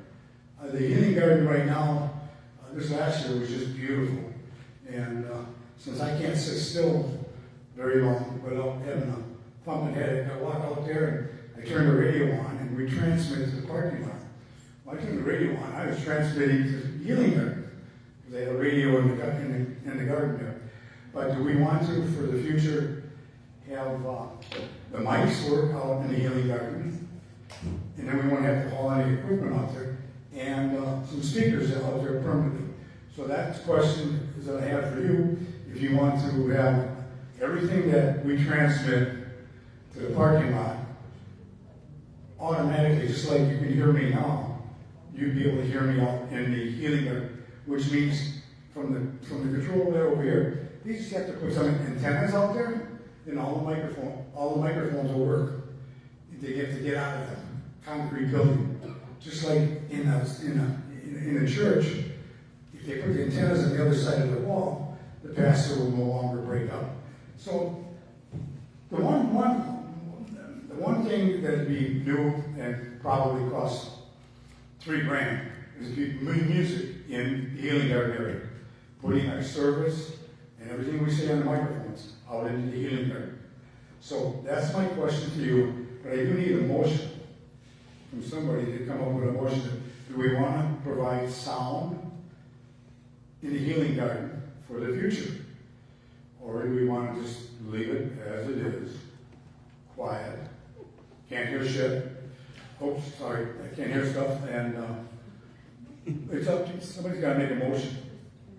The healing garden right now, this last year was just beautiful. And since I can't sit still very long without having a thumping headache, I walk out there and I turn the radio on and we transmit to the parking lot. When I turned the radio on, I was transmitting to the healing garden because they had a radio in the garden there. But do we want to, for the future, have the mics work out in the healing garden, and then we won't have to haul any equipment out there, and some speakers out there permanently? So that's the question that I have for you. If you want to have everything that we transmit to the parking lot automatically, just like you can hear me now, you'd be able to hear me out in the healing garden, which means from the control there over here, you just have to put some antennas out there, and all the microphones will work. They have to get out of the concrete building. Just like in a church, if they put the antennas on the other side of the wall, the pastor will no longer break up. So the one thing that would be new and probably cost $3,000 is if you move music in the healing garden area, putting our service and everything we say on the microphones out into the healing garden. So that's my question to you, but I do need a motion from somebody to come up with a motion. Do we want to provide sound in the healing garden for the future? Or do we want to just leave it as it is, quiet, can't hear shit, oops, sorry, I can't hear stuff, and it's up to, somebody's got to make a motion.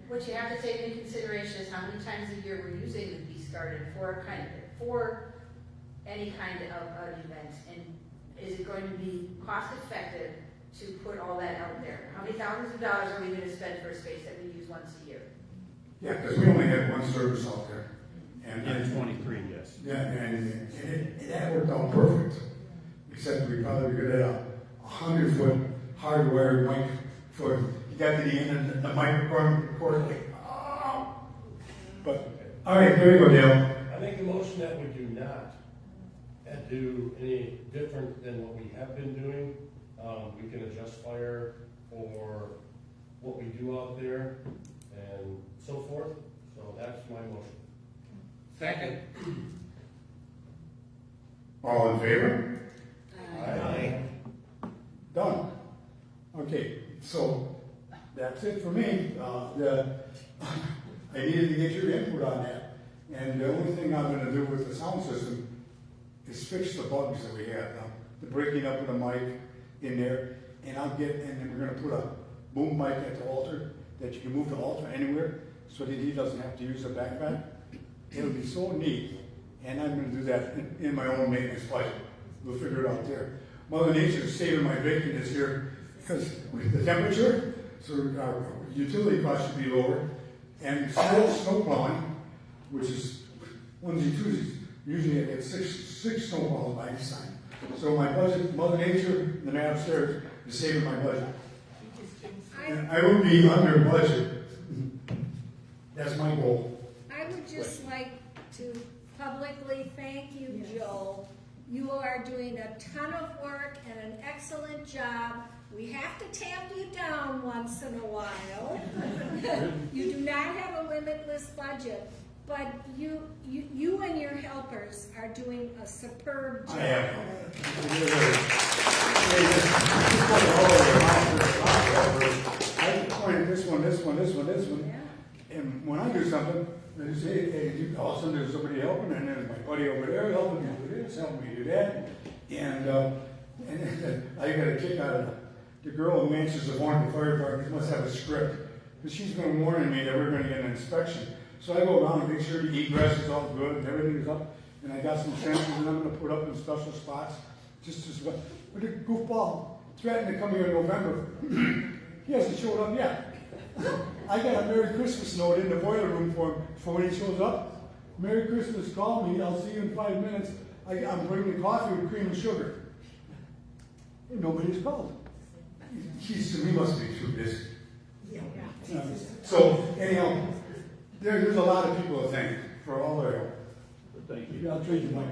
What you have to take into consideration is how many times a year we're using the Peace Garden for any kind of an event, and is it going to be cost effective to put all that out there? How many thousands of dollars are we going to spend for a space that we use once a year? Yeah, because we only had one service out there. In 23, yes. Yeah, and that worked out perfect. Except we probably could have a 100-foot hardwired mic for you got to the end of the microphone record like, oh. But all right, there you go, Dale. I make a motion that we do not do any different than what we have been doing. We can adjust fire for what we do out there and so forth. So that's my motion. Second. All in favor? Aye. Done. Okay, so that's it for me. I needed to get your input on that. And the only thing I'm going to do with the sound system is fix the bugs that we have now. The breaking up of the mic in there. And then we're going to put a boom mic at the altar that you can move the altar anywhere so that he doesn't have to use a backpack. It'll be so neat. And I'm going to do that in my own maintenance budget. We'll figure it out there. Mother Nature is saving my bacon this year because with the temperature, so our utility costs should be lower. And snow plowing, which is onesie twosies. Usually I get six snow plows by each time. So my budget, Mother Nature, the man upstairs, is saving my budget. And I will be under budget. That's my goal. I would just like to publicly thank you, Joe. You are doing a ton of work and an excellent job. We have to tap you down once in a while. You do not have a limitless budget, but you and your helpers are doing a superb job. I am. I pointed this one, and when I do something, they say, hey, all of a sudden there's somebody helping, and there's my buddy over there helping me do this, helping me do that, and I got a kick out of the girl who answers the phone at the fire department. Must have a script, because she's been warning me that we're going to get an inspection. So I go around and make sure the egress is all good and everything is up, and I got some sensors that I'm going to put up in special spots, just as well. But the goofball threatened to come here in November. He hasn't showed up yet. I got a Merry Christmas note in the boiler room for him. For when he shows up, Merry Christmas, call me, I'll see you in 5 minutes. I'm bringing coffee with cream and sugar. And nobody's called. He must be too busy. So, anyhow, there's a lot of people to thank for all their help. Thank you. Yeah, I'll trade you mine.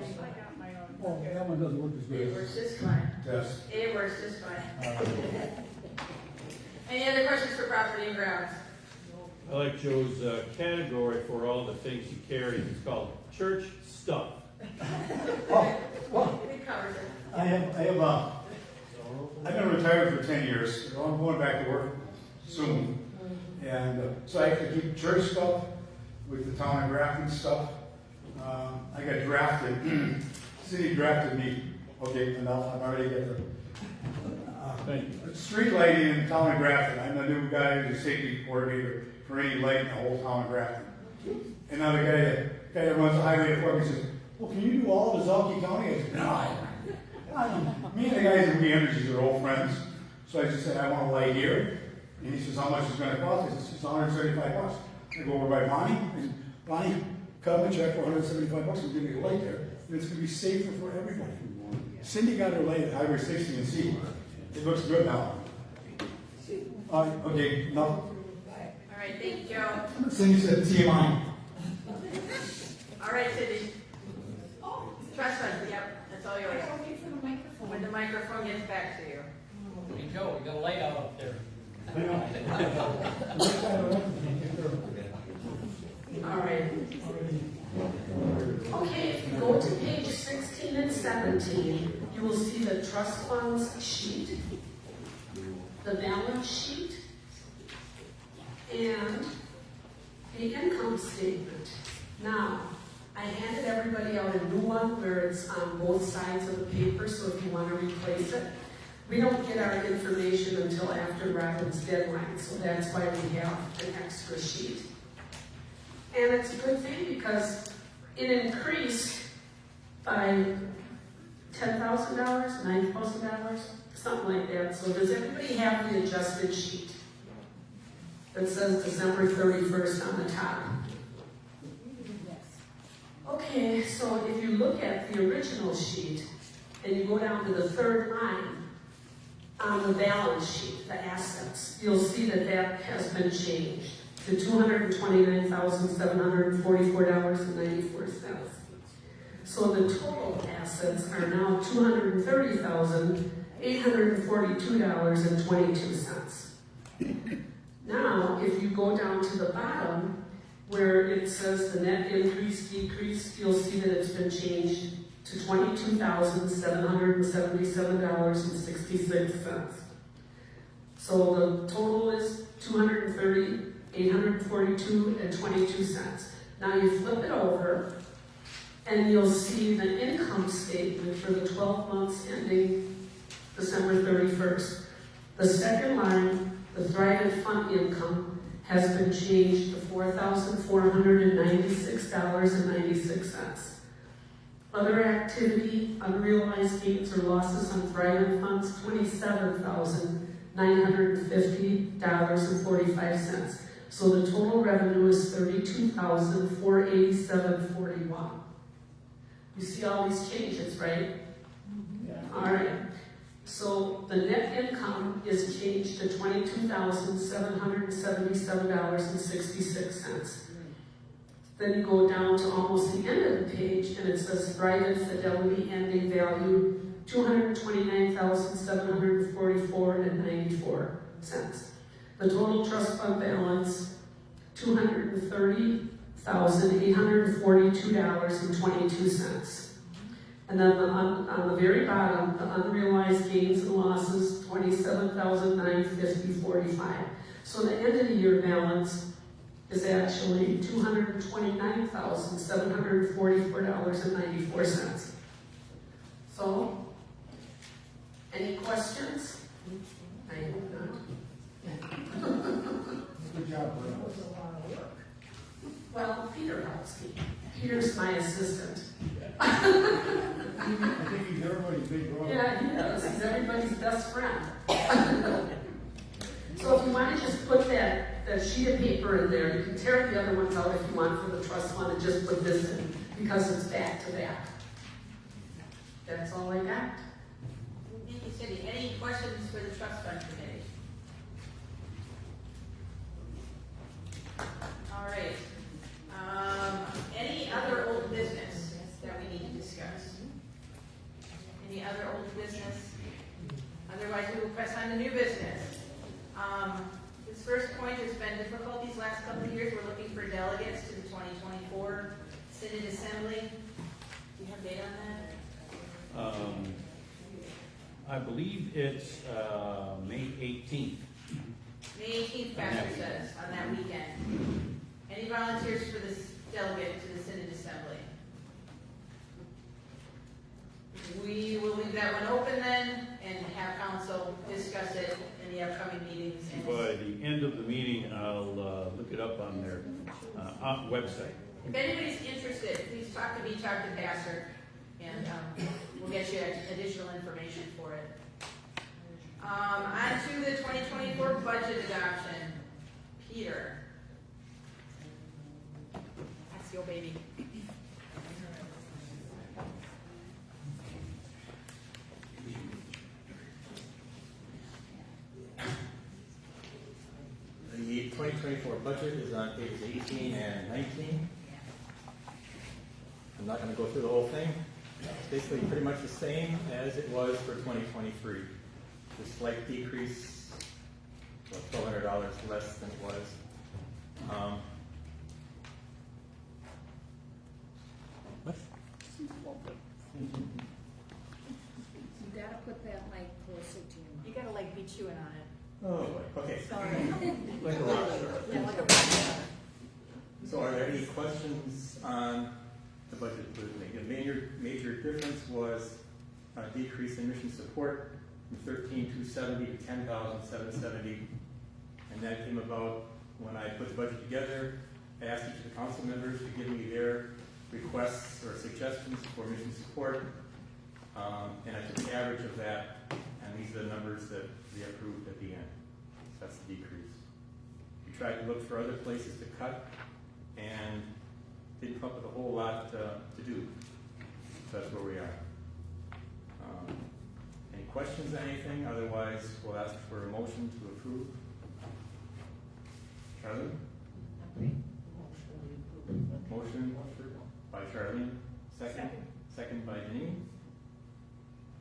Oh, that one doesn't work as good. It works just fine. Yes. It works just fine. Any other questions for property and grounds? I like Joe's category for all the things he carries. It's called church stuff. Well, It covers it. I've been retired for 10 years. So I'm going back to work soon. And so I have to keep church stuff with the town of Grafton stuff. I got drafted. City drafted me. Okay, enough. I'm already got the Thank you. street lighting in the town of Grafton. I'm the new guy who's the safety coordinator for any light in the whole town of Grafton. And now the guy that runs the highway department says, well, can you do all of Zalke County? I said, no, I don't. Me and the guys in Energies are old friends. So I just said, I want a light here. And he says, how much is it going to cost? I said, it's $175. I go over by Bonnie, and Bonnie cut me a check for $175 and give me a light there. And it's going to be safer for everybody. Cindy got her light at Highway 60 and C. It looks good now. Okay, no. All right, thank you, Joe. Cindy said TMI. All right, Cindy. Trust fund, yep, that's all yours. Wait for the microphone. When the microphone gets back to you. Hey, Joe, we got a light out up there. All right. Okay, if you go to page 16 and 17, you will see the trust funds sheet, the balance sheet, and the income statement. Now, I handed everybody out a new one where it's on both sides of the paper, so if you want to replace it. We don't get our information until after Robin's deadline, so that's why we have an extra sheet. And it's a good thing because it increased by $10,000, $9,000, something like that. So does everybody have the adjusted sheet that says December 31st on the top? Okay, so if you look at the original sheet and you go down to the third line on the balance sheet, the assets, you'll see that that has been changed to $229,744.94. So the total assets are now $230,842.22. Now, if you go down to the bottom, where it says the net increase, decrease, you'll see that it's been changed to $22,777.66. So the total is $230,842.22. Now you flip it over, and you'll see the income statement for the 12 months ending December 31st. The second line, the Thrive Fund income, has been changed to $4,496.96. Other activity, unrealized gains or losses on Thrive funds, $27,950.45. So the total revenue is $32,487.41. You see all these changes, right? Yeah. All right. So the net income is changed to $22,777.66. Then you go down to almost the end of the page, and it says private fidelity ending value $229,744.94. The total trust fund balance $230,842.22. And then on the very bottom, the unrealized gains and losses, $27,950.45. So the end of the year balance is actually $229,744.94. So, any questions? I hope not. Good job, Brent. Well, Peter helps me. Peter's my assistant. I think he's everybody's big brother. Yeah, he is. He's everybody's best friend. So if you want to just put that sheet of paper in there, you can tear the other ones out if you want for the trust fund and just put this in because it's back to back. That's all I got. Thank you, Cindy. Any questions for the trust fund committee? All right. Any other old business that we need to discuss? Any other old business? Otherwise, we will press on to new business. This first point has been difficulties last couple of years. We're looking for delegates to the 2024 Synod Assembly. Do you have date on that? I believe it's May 18th. May 18th, Pastor says, on that weekend. Any volunteers for this delegate to the Synod Assembly? We will leave that one open then and have council discuss it in the upcoming meetings. By the end of the meeting, I'll look it up on their website. If anybody's interested, please talk to me, talk to Pastor, and we'll get you additional information for it. On to the 2024 budget adoption. Peter. That's your baby. The 2024 budget is on pages 18 and 19. I'm not going to go through the whole thing. It's basically pretty much the same as it was for 2023. A slight decrease, $1,200 less than it was. What? You gotta put that mic closer to your mouth. You gotta like be chewing on it. Oh, okay. Sorry. Like a rock star. Yeah, like a rock star. So are there any questions on the budget? The major difference was a decrease in mission support from 13,270 to 10,770. And that came about when I put the budget together. I asked each of the council members to give me their requests or suggestions for mission support. And I took the average of that, and these are the numbers that they approved at the end. So that's the decrease. We tried to look for other places to cut, and didn't come up with a whole lot to do. So that's where we are. Any questions on anything? Otherwise, we'll ask for a motion to approve. Charlene? Motion by Charlene. Second by Janine.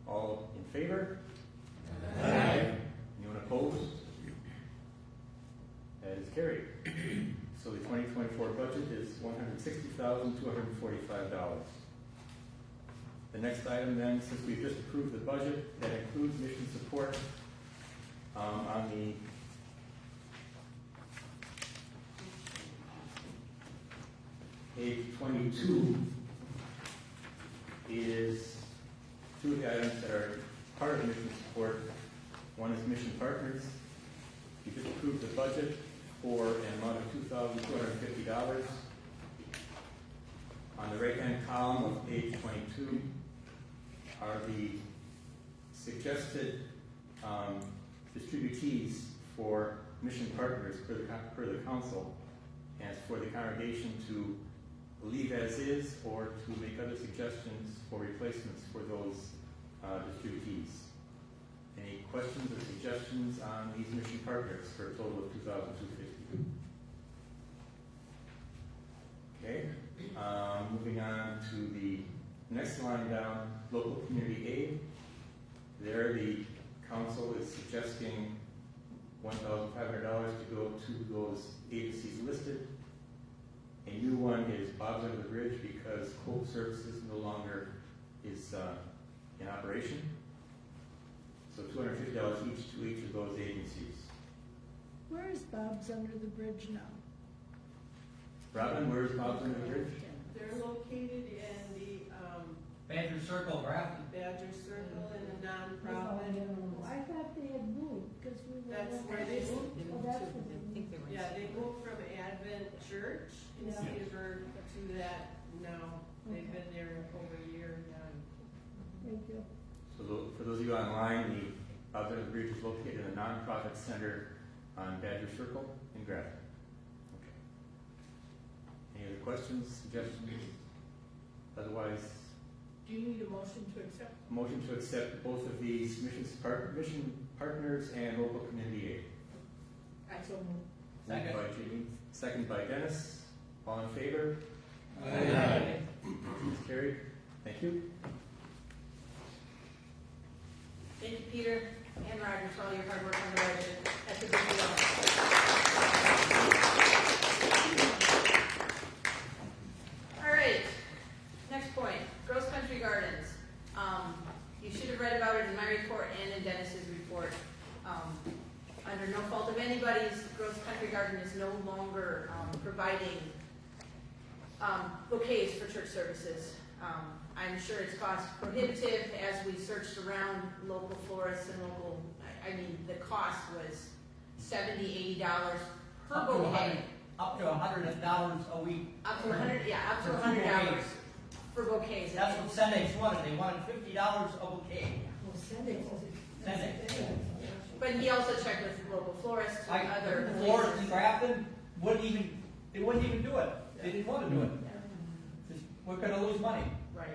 All in favor? Aye. Anyone opposed? That is carried. So the 2024 budget is $160,245. The next item then, since we've just approved the budget, that includes mission support on the page 22 is two of the items that are part of the mission support. One is mission partners. We just approved the budget for an amount of $2,250. On the right-hand column of page 22 are the suggested distributees for mission partners per the council, and it's for the congregation to leave as is or to make other suggestions for replacements for those distributees. Any questions or suggestions on these mission partners for a total of $2,250? Okay, moving on to the next line down, local community aid. There, the council is suggesting $1,500 to go to those agencies listed. A new one is Bob's Under the Bridge because Cold Services no longer is in operation. So $250 each to each of those agencies. Where is Bob's Under the Bridge now? Robin, where's Bob's Under the Bridge? They're located in the, Badger Circle, Grafton. Badger Circle in the Oh, nonprofit. I thought they had moved, because we were. That's where they moved. Oh, that's where they moved. Yeah, they moved from Advent Church in Yeah. Cedarburg to that now. They've been there over a year now. Thank you. So for those of you online, the Bob's Under the Bridge is located in a nonprofit center on Badger Circle in Grafton. Okay. Any other questions, suggestions? Otherwise, Do you need a motion to accept? motion to accept both of these mission partners and local community aid. I so move. Moved by Jamie, second by Dennis. All in favor? Aye. It's carried. Thank you. Thank you, Peter and Roger, for all your hard work on the budget. That's a big deal. All right, next point, Gross Country Gardens. You should have read about it in my report and in Dennis's report. Under no fault of anybody's, Gross Country Garden is no longer providing bouquets for church services. I'm sure it's cost prohibitive. As we searched around local florists and local, I mean, the cost was $70, $80 per Up to bouquet. Up to $100 a week. Up to $100, yeah, up to For $100 bouquets. for bouquets. That's what Sundays wanted. They wanted $50 a bouquet. Well, Sundays. Sunday. But he also checked with local florists and other The florists in places. Grafton wouldn't even do it. They didn't want to do it. Just, we're gonna lose money. Right.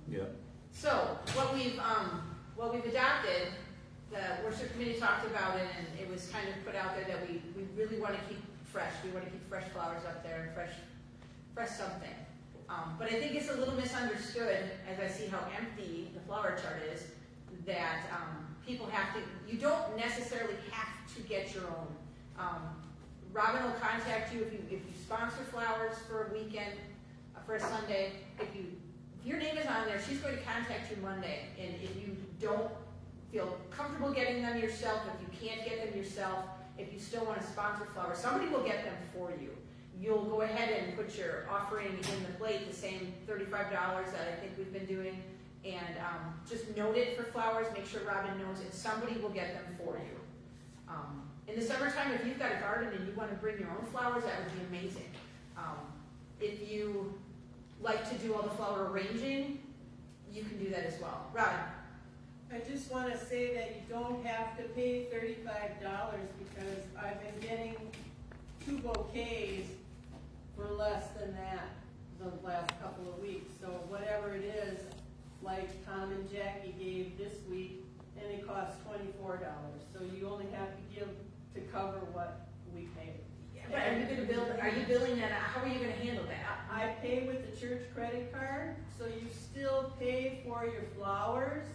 Yeah. So, what we've adopted, the worship committee talked about it, and it was kind of put out there that we really want to keep fresh. We want to keep fresh flowers up there and fresh something. But I think it's a little misunderstood, as I see how empty the flower chart is, that people have to, you don't necessarily have to get your own. Robin will contact you if you sponsor flowers for a weekend, for a Sunday. If your name is on there, she's going to contact you Monday. And if you don't feel comfortable getting them yourself, if you can't get them yourself, if you still want to sponsor flowers, somebody will get them for you. You'll go ahead and put your offering in the plate, the same $35 that I think we've been doing, and just note it for flowers, make sure Robin knows, and somebody will get them for you. In the summertime, if you've got a garden and you want to bring your own flowers, that would be amazing. If you like to do all the flower arranging, you can do that as well. Robin? I just want to say that you don't have to pay $35 because I've been getting 2 bouquets for less than that the last couple of weeks. So whatever it is, like Tom and Jackie gave this week, and it costs $24. So you only have to give to cover what we pay. But are you going to bill? Are you billing that out? How are you going to handle that? I pay with the church credit card, so you still pay for your flowers,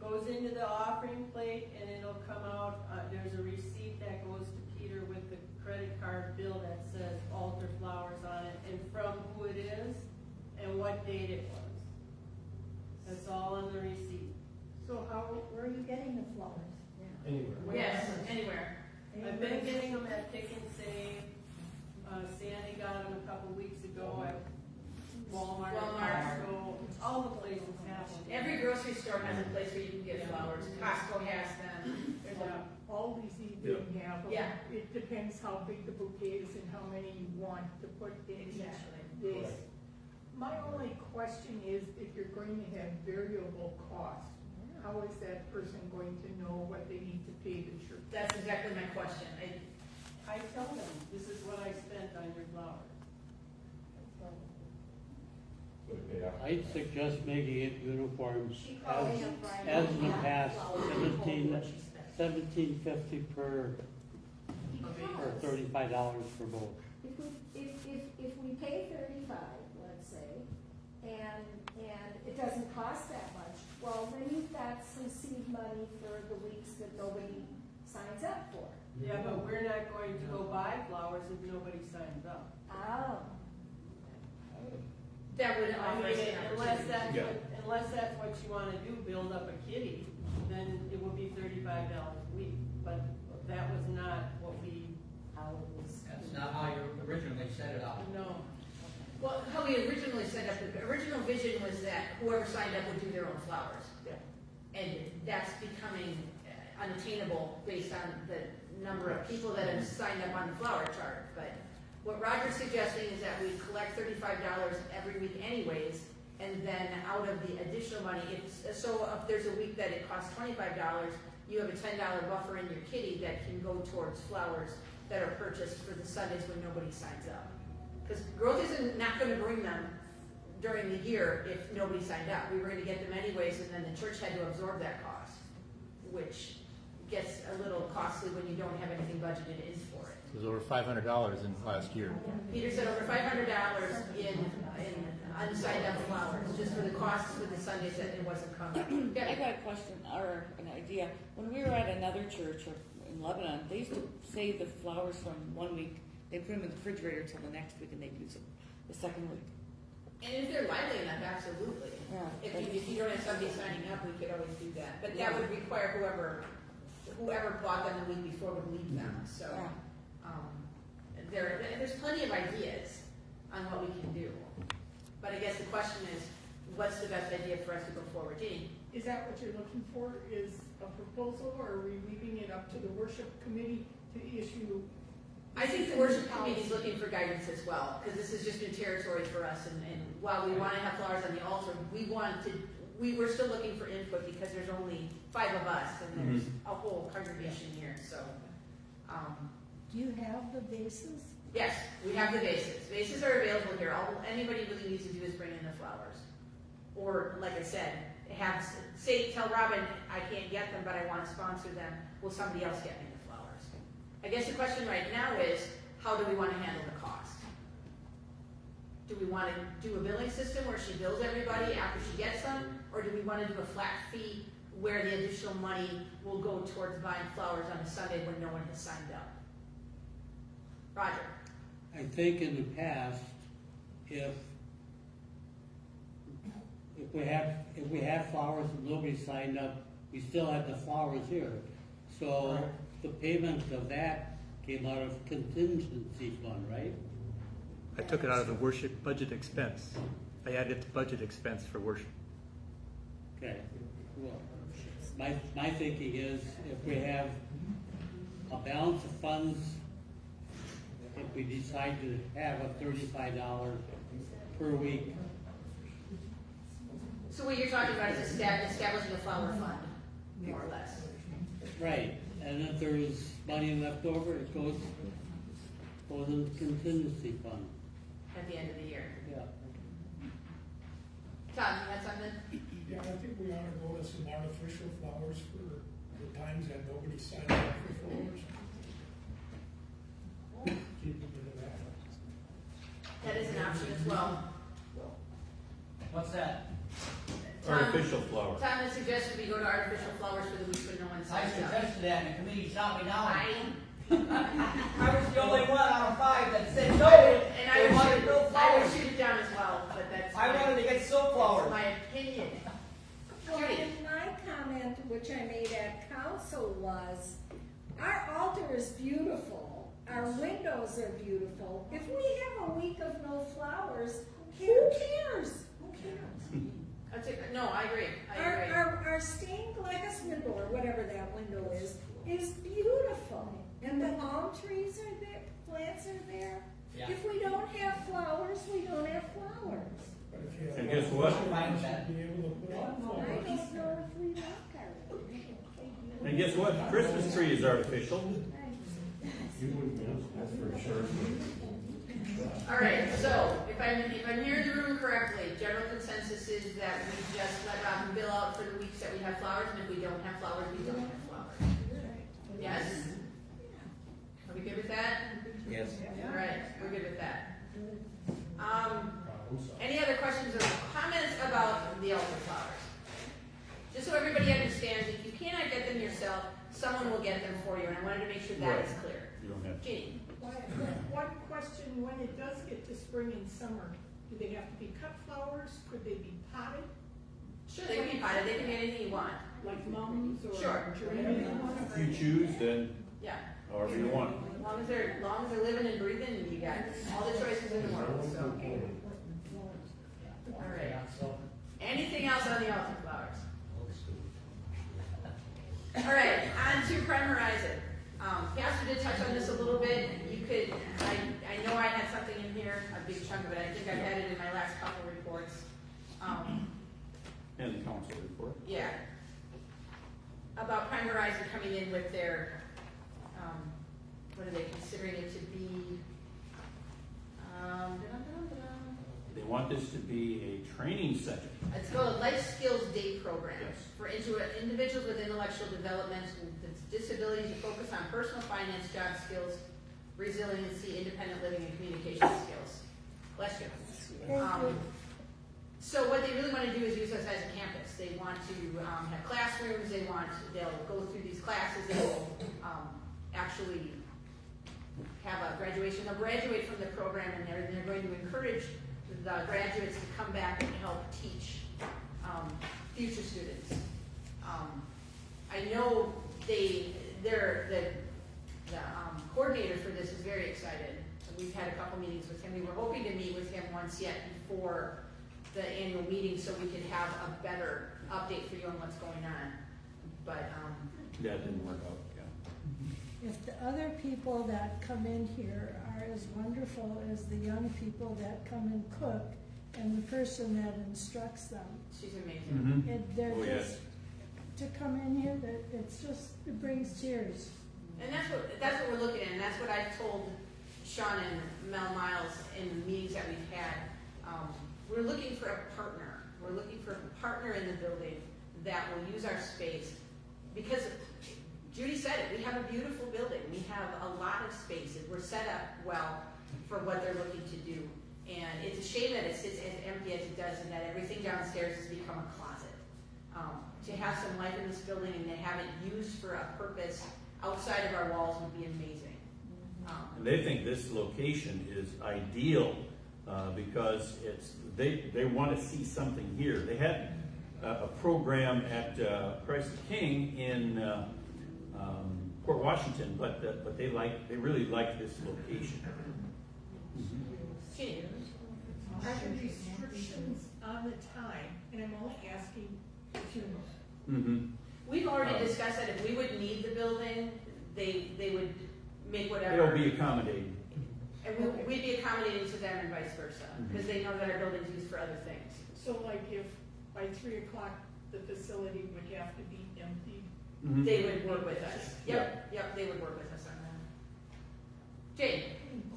goes into the offering plate, and it'll come out, there's a receipt that goes to Peter with the credit card bill that says altar flowers on it, and from who it is, and what date it was. That's all on the receipt. So Where are you getting the flowers? Anywhere. Yes, anywhere. I've been getting them at Pick and Save. Sandy got them a couple weeks ago at Walmart, Costco, all the places have them. Every grocery store has a place where you can get flowers. Costco has them. There's all these even have them. Yeah. It depends how big the bouquet is and how many you want to put in that Exactly. this. My only question is if you're going to have variable costs, how is that person going to know what they need to pay the church? That's exactly my question. I tell them, this is what I spent on your flowers. I'd suggest making it uniform She called me on Friday. as in the past, $17.50 per, or $35 for both. If we pay 35, let's say, and it doesn't cost that much, well, then you've got some seed money for the weeks that nobody signs up for. Yeah, but we're not going to go buy flowers if nobody signs up. Oh. That would I offer mean, us an unless opportunity. that's Yeah. unless that's what you wanna do, build up a kitty, then it would be $35 a week. But that was not what we, That's not how you originally set it up. no. Well, how we originally set up, the original vision was that whoever signed up would do their own flowers. Yeah. And that's becoming unattainable based on the number of people that have signed up on the flower chart. But what Roger's suggesting is that we collect $35 every week anyways, and then out of the additional money, so if there's a week that it costs $25, you have a $10 buffer in your kitty that can go towards flowers that are purchased for the Sundays when nobody signs up. Because growth isn't not going to bring them during the year if nobody signed up. We were going to get them anyways, and then the church had to absorb that cost, which gets a little costly when you don't have anything budgeted in for it. It was over $500 in last year. Peter said over $500 in unsigned up flowers, just for the costs for the Sundays that it wasn't coming. I got a question or an idea. When we were at another church in Lebanon, they used to save the flowers from 1 week. They put them in the refrigerator till the next week, and they'd use them the second week. And if they're lively enough, absolutely. Yeah. If you don't have somebody signing up, we could always do that. But that would require whoever bought them the week before would leave them. So there's plenty of ideas on what we can do. But I guess the question is, what's the best idea for us to go forward? Jeannie? Is that what you're looking for, is a proposal, or are we leaving it up to the worship committee to issue? I think the worship committee is looking for guidance as well, because this is just new territory for us, and while we want to have flowers on the altar, we're still looking for input because there's only 5 of us, and there's a whole congregation here, so. Do you have the vases? Yes, we have the vases. Vases are available here. All anybody really needs to do is bring in the flowers. Or, like I said, tell Robin, I can't get them, but I want to sponsor them. Will somebody else get me the flowers? I guess the question right now is, how do we want to handle the cost? Do we want to do a billing system where she bills everybody after she gets them? Or do we want to do a flat fee where the additional money will go towards buying flowers on a Sunday when no one has signed up? Roger? I think in the past, if we have flowers and nobody signed up, we still had the flowers here. So the payment of that came out of contingency fund, right? I took it out of the worship budget expense. I added to budget expense for worship. Okay. Well, my thinking is if we have a balance of funds, if we decide to have a $35 per week. So what you're talking about is establishing a flower fund, more or less. Right, and if there's money left over, it goes in the contingency fund. At the end of the year. Yeah. Todd, you had something? Yeah, I think we ought to go to some artificial flowers for the times that nobody signed up for flowers. Keep it to that. That is an option as well. What's that? Artificial flowers. Tom has suggested we go to artificial flowers for the weeks when no one I signs up. suggested that, and the committee shot me down. I was the only one out of 5 that said no. And I They would wanted shoot, no I would flowers. shoot it down as well, but that's. I wanted to get silk flowers. My opinion. Well, Judy? and my comment, which I made at council, was, our altar is beautiful, our windows are beautiful. If we have a week of no flowers, who cares? Who cares? That's it. No, I agree. I agree. Our stained glass window, or whatever that window is beautiful. And the palm trees are there, plants are there. Yeah. If we don't have flowers, we don't have flowers. But if you have And guess what? Fine with that. be able to put out I flowers. don't know if we like our. And guess what? Christmas tree is artificial. You wouldn't miss, that's for sure. All right, so if I'm hearing the room correctly, general consensus is that we just let Robin bill out for the weeks that we have flowers, and if we don't have flowers, we don't have flowers. Yes? Are we good with that? Yes. All right, we're good with that. Any other questions or comments about the altar flowers? Just so everybody understands, if you cannot get them yourself, someone will get them for you, and I wanted to make sure that is clear. You don't have to. Jeannie? One question, when it does get to spring and summer, do they have to be cut flowers? Could they be potted? Sure, they can be potted, they can be anything you want. Like mums or? Sure. geraniums? If you choose, then Yeah. however you want. As long as they're living and breathing, you got all the choices in the world, so. All right. Anything else on the altar flowers? All right, on to Primerize It. Pastor did touch on this a little bit. You could, I know I had something in here, a big chunk of it. I think I've had it in my last couple reports. And the council report. Yeah. About Primerize It coming in with their, what are they considering it to be? They want this to be a training center. It's called a Life Skills Day Program Yes. for individuals with intellectual development and disabilities to focus on personal finance, job skills, resiliency, independent living, and communication skills. Bless you. So what they really want to do is use us as a campus. They want to have classrooms. They'll go through these classes. They will actually have a graduation. They'll graduate from the program, and they're going to encourage the graduates to come back and help teach future students. I know the coordinator for this is very excited. We've had a couple meetings with him. We were hoping to meet with him once yet before the annual meeting so we could have a better update for you on what's going on. But That didn't work out, yeah. If the other people that come in here are as wonderful as the young people that come and cook and the person that instructs them, she's amazing. they're Oh, yes. just, to come in here, it brings tears. And that's what we're looking at, and that's what I told Sean and Mel Miles in the meetings that we've had. We're looking for a partner. We're looking for a partner in the building that will use our space. Because Judy said it, we have a beautiful building. We have a lot of space. We're set up well for what they're looking to do. And it's a shame that it sits as empty as it does and that everything downstairs has become a closet. To have some life in this building and to have it used for a purpose outside of our walls would be amazing. And they think this location is ideal because they want to see something here. They had a program at Christ the King in Port Washington, but they really like this location. Are there restrictions on the time? And I'm only asking if you know. We've already discussed that if we would need the building, they would make whatever. It'll be accommodating. And we'd be accommodating to them and vice versa, because they know that our building's used for other things. So like if by 3 o'clock the facility would have to be empty? They would work with us. Yep, they would work with us on that. Jane?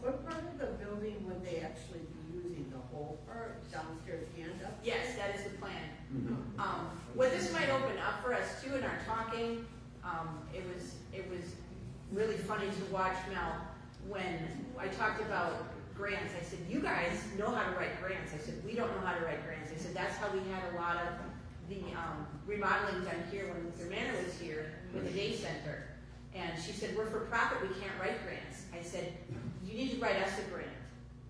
What part of the building would they actually be using, the whole part, downstairs and upstairs? Yes, that is the plan. What this might open up for us too in our talking, it was really funny to watch Mel when I talked about grants. I said, you guys know how to write grants. I said, we don't know how to write grants. I said, that's how we had a lot of the remodeling done here when Luther Manor was here with the day center. And she said, we're for profit, we can't write grants. I said, you need to write us a grant.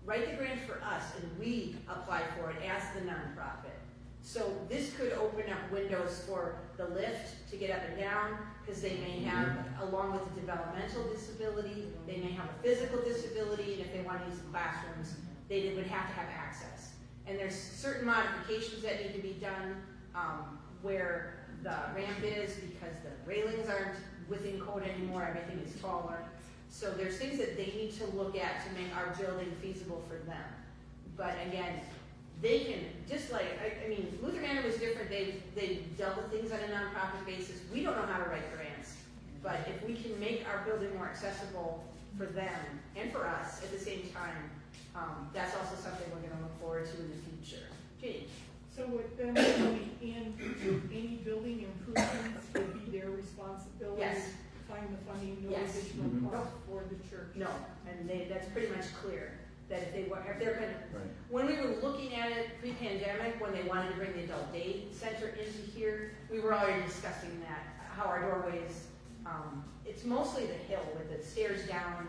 Write the grant for us and we apply for it as the nonprofit. So this could open up windows for the lift to get up and down, because they may have, along with a developmental disability, they may have a physical disability, and if they want to use the classrooms, they would have to have access. And there's certain modifications that need to be done where the ramp is, because the railings aren't within code anymore, everything is taller. So there's things that they need to look at to make our building feasible for them. But again, they can, just like, I mean, Luther Manor was different. They dealt with things on a nonprofit basis. We don't know how to write grants. But if we can make our building more accessible for them and for us at the same time, That's also something we're gonna look forward to in the future. Jenny? So with them going in, any building improvements would be their responsibility? Yes. Find the funding, no Yes. additional Mhm. cost for the church? No, and that's pretty much clear, that if they're gonna, Right. when we were looking at it pre-pandemic, when they wanted to bring the adult day center into here, we were already discussing that, how our doorways, it's mostly the hill with the stairs down,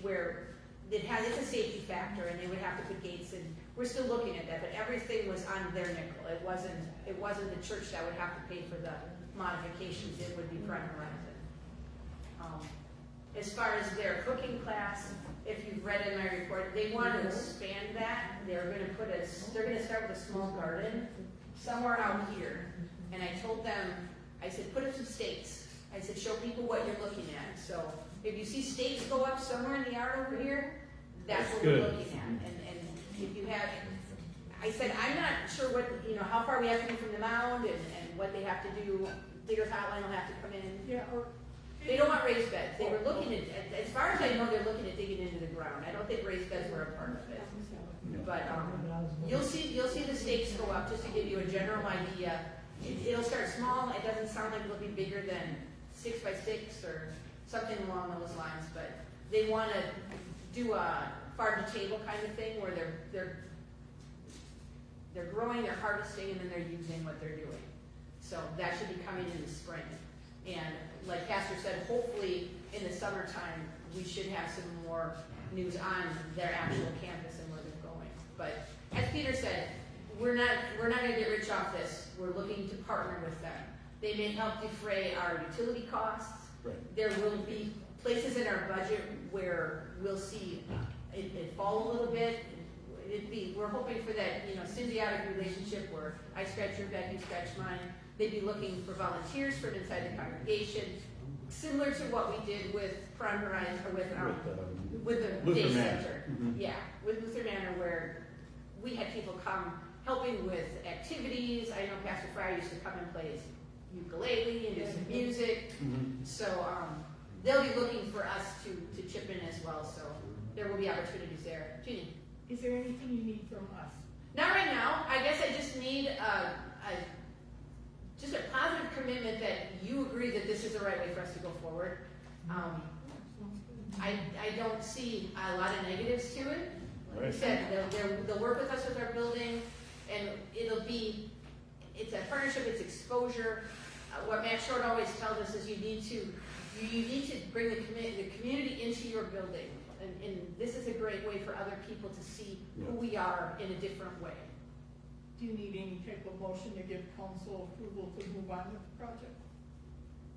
where it's a safety factor, and they would have to put gates in. We're still looking at that, but everything was on their nickel. It wasn't the church that would have to pay for the modifications, it would be Prime Horizon. As far as their cooking class, if you've read in my report, they want to expand that. They're gonna start with a small garden somewhere out here. And I told them, I said, put up some stakes. I said, show people what you're looking at. So if you see stakes go up somewhere in the yard over here, that's what we're good. looking at. And if you have, I said, I'm not sure what, how far we have to be from the mound and what they have to do. Digger's hotline will have to come in. Yeah, or. They don't want raised beds. They were looking at, as far as I know, they're looking at digging into the ground. I don't think raised beds were a part of it. But, you'll see the stakes go up, just to give you a general idea. It'll start small. It doesn't sound like it'll be bigger than 6 by 6 or something along those lines, but they want to do a farm to table kind of thing where they're growing, they're harvesting, and then they're using what they're doing. So that should be coming in the spring. And like Pastor said, hopefully in the summertime, we should have some more news on their actual campus and where they're going. But as Peter said, we're not going to get rich off this. We're looking to partner with them. They may help defray our utility costs. Right. There will be places in our budget where we'll see it fall a little bit. We're hoping for that, symbiotic relationship where I scratch your back, you scratch mine. They'd be looking for volunteers from inside the congregation, similar to what we did with Prime Horizon, or with the day center. Mm-hmm. Yeah, with Lutheran Manor, where we had people come helping with activities. I know Pastor Fryer used to come and play his ukulele and do some music. Mm-hmm. So they'll be looking for us to chip in as well. So there will be opportunities there. Jeannie? Is there anything you need from us? Not right now. I guess I just need just a positive commitment that you agree that this is the right way for us to go forward. I don't see a lot of negatives to it. Like you said, they'll work with us with our building, and it's a partnership, it's exposure. What Matt Short always tells us is you need to bring the community into your building. And this is a great way for other people to see who we are in a different way. Do you need any type of motion to give council approval to move on with the project?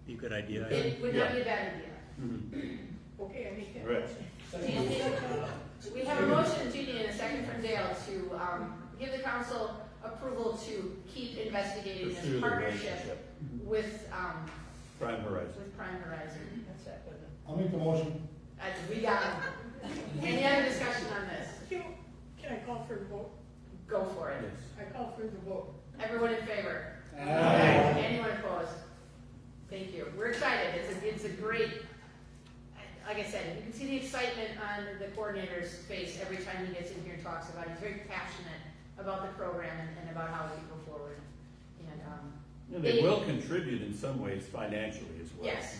Be a good idea. It would not be a bad idea. Mm-hmm. Okay, I make that Right. motion. We have a motion, Jeannie, and a second from Dale to give the council approval to keep investigating Pursue this the partnership relationship. with Prime Horizon. Prime Horizon. That's it. I'll make the motion. We got it. Any other discussion on this? Can I call for a vote? Go for it. I call for the vote. Everyone in favor? Aye. Anyone opposed? Thank you. We're excited. It's a great, like I said, you can see the excitement on the coordinator's face every time he gets in here and talks about it. He's very passionate about the program and about how we go forward. And they will contribute in some ways financially as well. Yes.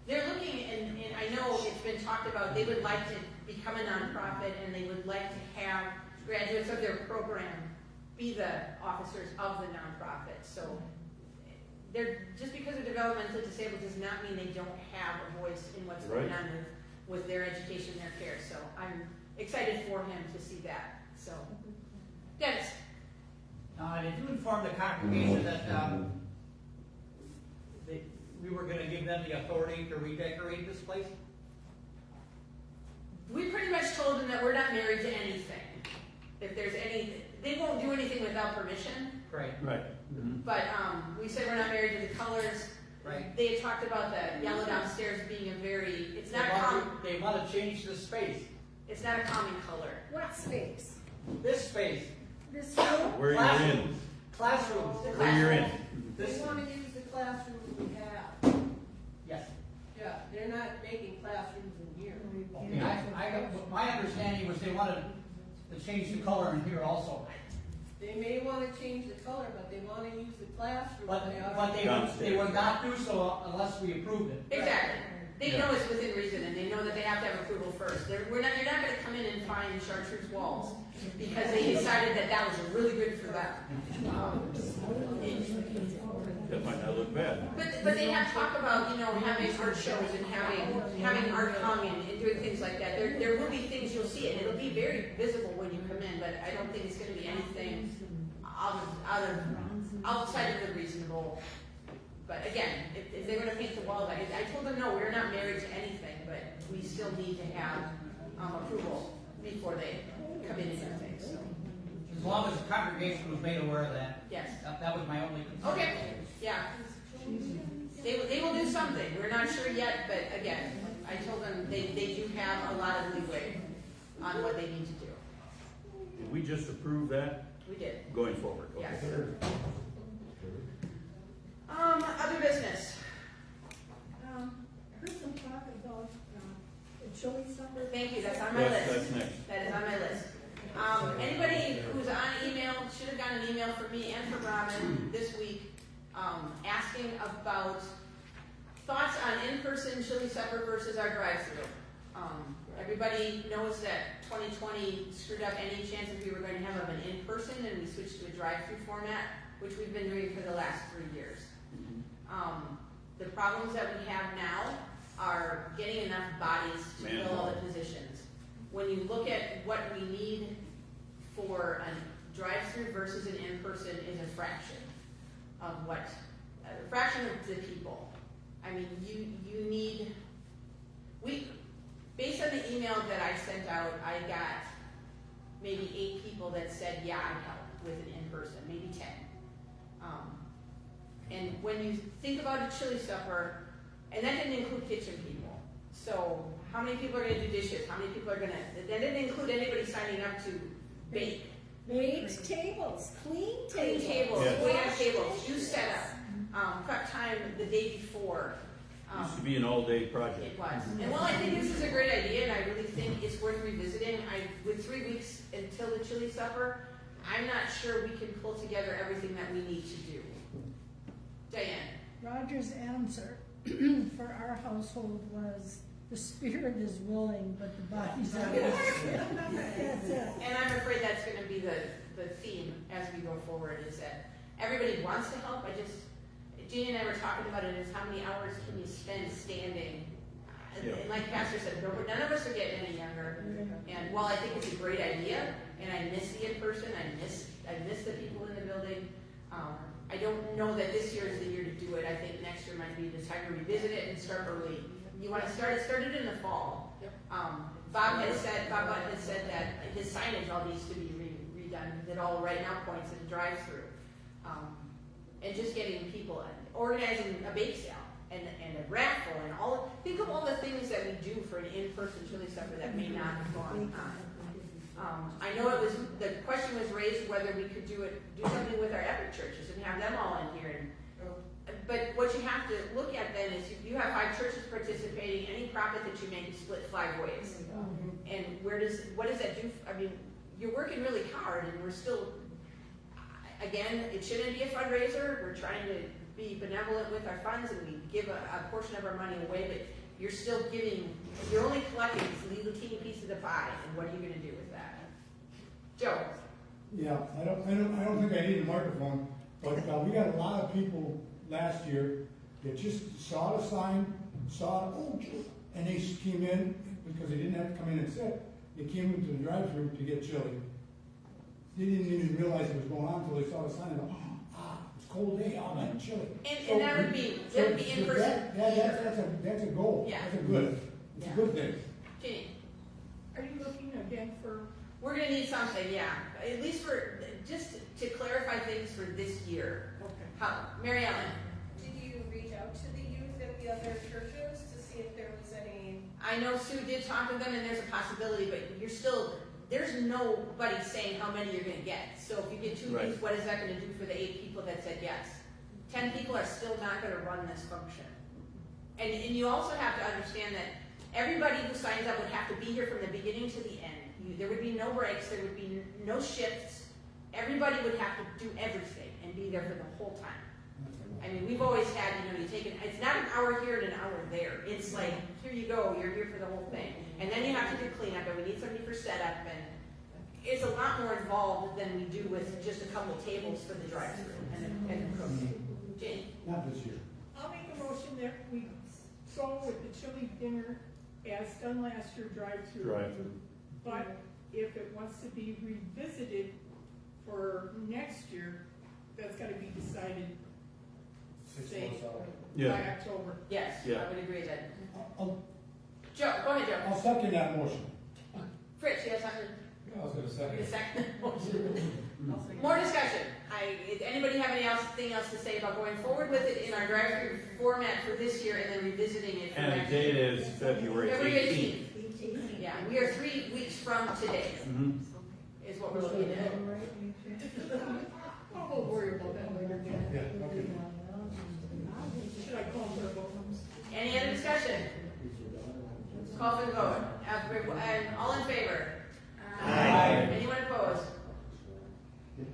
They're looking, and I know it's been talked about, they would like to become a nonprofit, and they would like to have graduates of their program be the officers of the nonprofit. So just because they're developmentally disabled does not mean they don't have a voice in what's going on with their education and their care. So I'm excited for him to see that. So, Dennis. Did you inform the congregation that we were going to give them the authority to redecorate this place? We pretty much told them that we're not married to anything. If there's they won't do anything without permission. Right. Right. Mm-hmm. But we said we're not married to the colors. Right. They had talked about the yellow downstairs being They want to change the space. It's not a common color. What space? This space. This room? Where you're in. Classrooms. Where you're in. They want to use the classrooms we have. Yes. Yeah, they're not making classrooms in here. Okay. My understanding was they wanted to change the color in here also. They may wanna change the color, but they wanna use the classroom. But ought- they would not do so unless we approved it. Exactly. They know it's within reason, and they know that they have to have approval first. You're not gonna come in and find chartreuse walls, because they decided that that was really good for them. That might not look bad. But they have talk about, having art shows and having art hung and doing things like that. There will be things you'll see, and it'll be very visible when you come in, but I don't think it's gonna be anything outside of the reasonable. But again, if they're gonna paint the walls, I told them, no, we're not married to anything, but we still need to have approval before they come in and do things, so. As long as the congregation was made aware of that. Yes. That was my only concern. Okay, yeah. They will do something, we're not sure yet, but again, I told them they do have a lot of leeway on what they need to do. Did we just approve that We did, going forward? Okay. yes. Other business. Heard some talk about, the chili supper. Thank you, that's on my That's list. next. That is on my list. Anybody who's on email, should have gotten an email from me and from Robin this week, asking about thoughts on in-person chili supper versus our drive-through. Everybody knows that 2020 screwed up any chances we were going to have of an in-person, and we switched to a drive-through format, which we've been doing for the last 3 years. The problems that we have now are getting enough bodies to fill all the positions. When you look at what we need for a drive-through versus an in-person is a fraction of the people. I mean, you need, based on the email that I sent out, I got maybe 8 people that said, yeah, I'd help with an in-person, maybe 10. And when you think about a chili supper, and that didn't include kitchen people. So how many people are gonna do dishes? How many people are gonna, that didn't include anybody signing up to bake. Baked tables, clean Clean tables. tables, Yeah. clean out tables, you set up, prep time the day before. Used to be an all-day project. It was. And while I think this is a great idea, and I really think it's worth revisiting, with 3 weeks until the chili supper, I'm not sure we can pull together everything that we need to do. Diane? Roger's answer for our household was, the spirit is willing, but the body's not. That's it. And I'm afraid that's gonna be the theme as we go forward, is that everybody wants to help, Jeannie and I were talking about it, is how many hours can you spend standing? Yeah. And like Pastor said, none of us are getting any younger, and while I think it's a great idea, and I miss the in-person, I miss the people in the building, I don't know that this year is the year to do it. I think next year might be the time to revisit it and start early. You wanna start it in the fall. Bob Butt had said that his signage all needs to be redone, that all right now points at the drive-through. And just getting people, organizing a bake sale and a raffle and think of all the things that we do for an in-person chili supper that may not have gone on. I know the question was raised whether we could do something with our Epic churches and have them all in here. But what you have to look at then is if you have 5 churches participating, any profit that you make is split 5 ways. And what does that do? I mean, you're working really hard, and we're still, again, it shouldn't be a fundraiser. We're trying to be benevolent with our funds, and we give a portion of our money away, but you're still giving, you're only collecting these little teeny pieces of the pie, and what are you gonna do with that? Joe? Yeah, I don't think I need a microphone, but we got a lot of people last year that just saw the sign, and they came in because they didn't have to come in and sit. They came into the drive-thru to get chili. They didn't even realize it was going on until they saw the sign and go, it's a cold day, I'll have chili. And that would be in person. That's a goal. Yeah. That's a good thing. Jenny? Are you looking again for? We're gonna need something, yeah. At least just to clarify things for this year. Okay. Mary Ellen? Did you reach out to the youth at the other churches to see if there was any? I know Sue did talk to them, and there's a possibility, but there's nobody saying how many you're gonna get. So if you get 2 weeks, what is that gonna do for the 8 people that said yes? 10 people are still not gonna run this function. And you also have to understand that everybody who signs up would have to be here from the beginning to the end. there would be no breaks, there would be no shifts. Everybody would have to do everything and be there for the whole time. I mean, we've always had, you take it's not an hour here and an hour there. It's like, here you go, you're here for the whole thing. And then you have to do cleanup, and we need somebody for setup, and it's a lot more involved than we do with just a couple of tables for the drive-through and the cooking. Jane? Not this year. I'll make a motion that we go with the chili dinner as done last year, drive-through. Drive-through. But if it wants to be revisited for next year, that's gotta be decided, 6 say, months out. by Yeah. October. Yes, Yeah. I would agree with that. I'll, Joe, go ahead, Joe. I'll second that motion. Fritz, you have something? I was gonna second. A second motion. More discussion. Anybody have anything else to say about going forward with it in our drive-through format for this year and then revisiting it for And the next year? date is February February 18th. 18th. Yeah, we are 3 weeks from today, Mhm. is what we're looking at. Oh, we'll worry about that later. Yeah, okay. Should I call for a vote? Any other discussion? Call for the vote. And all in favor? Aye. Anyone opposed?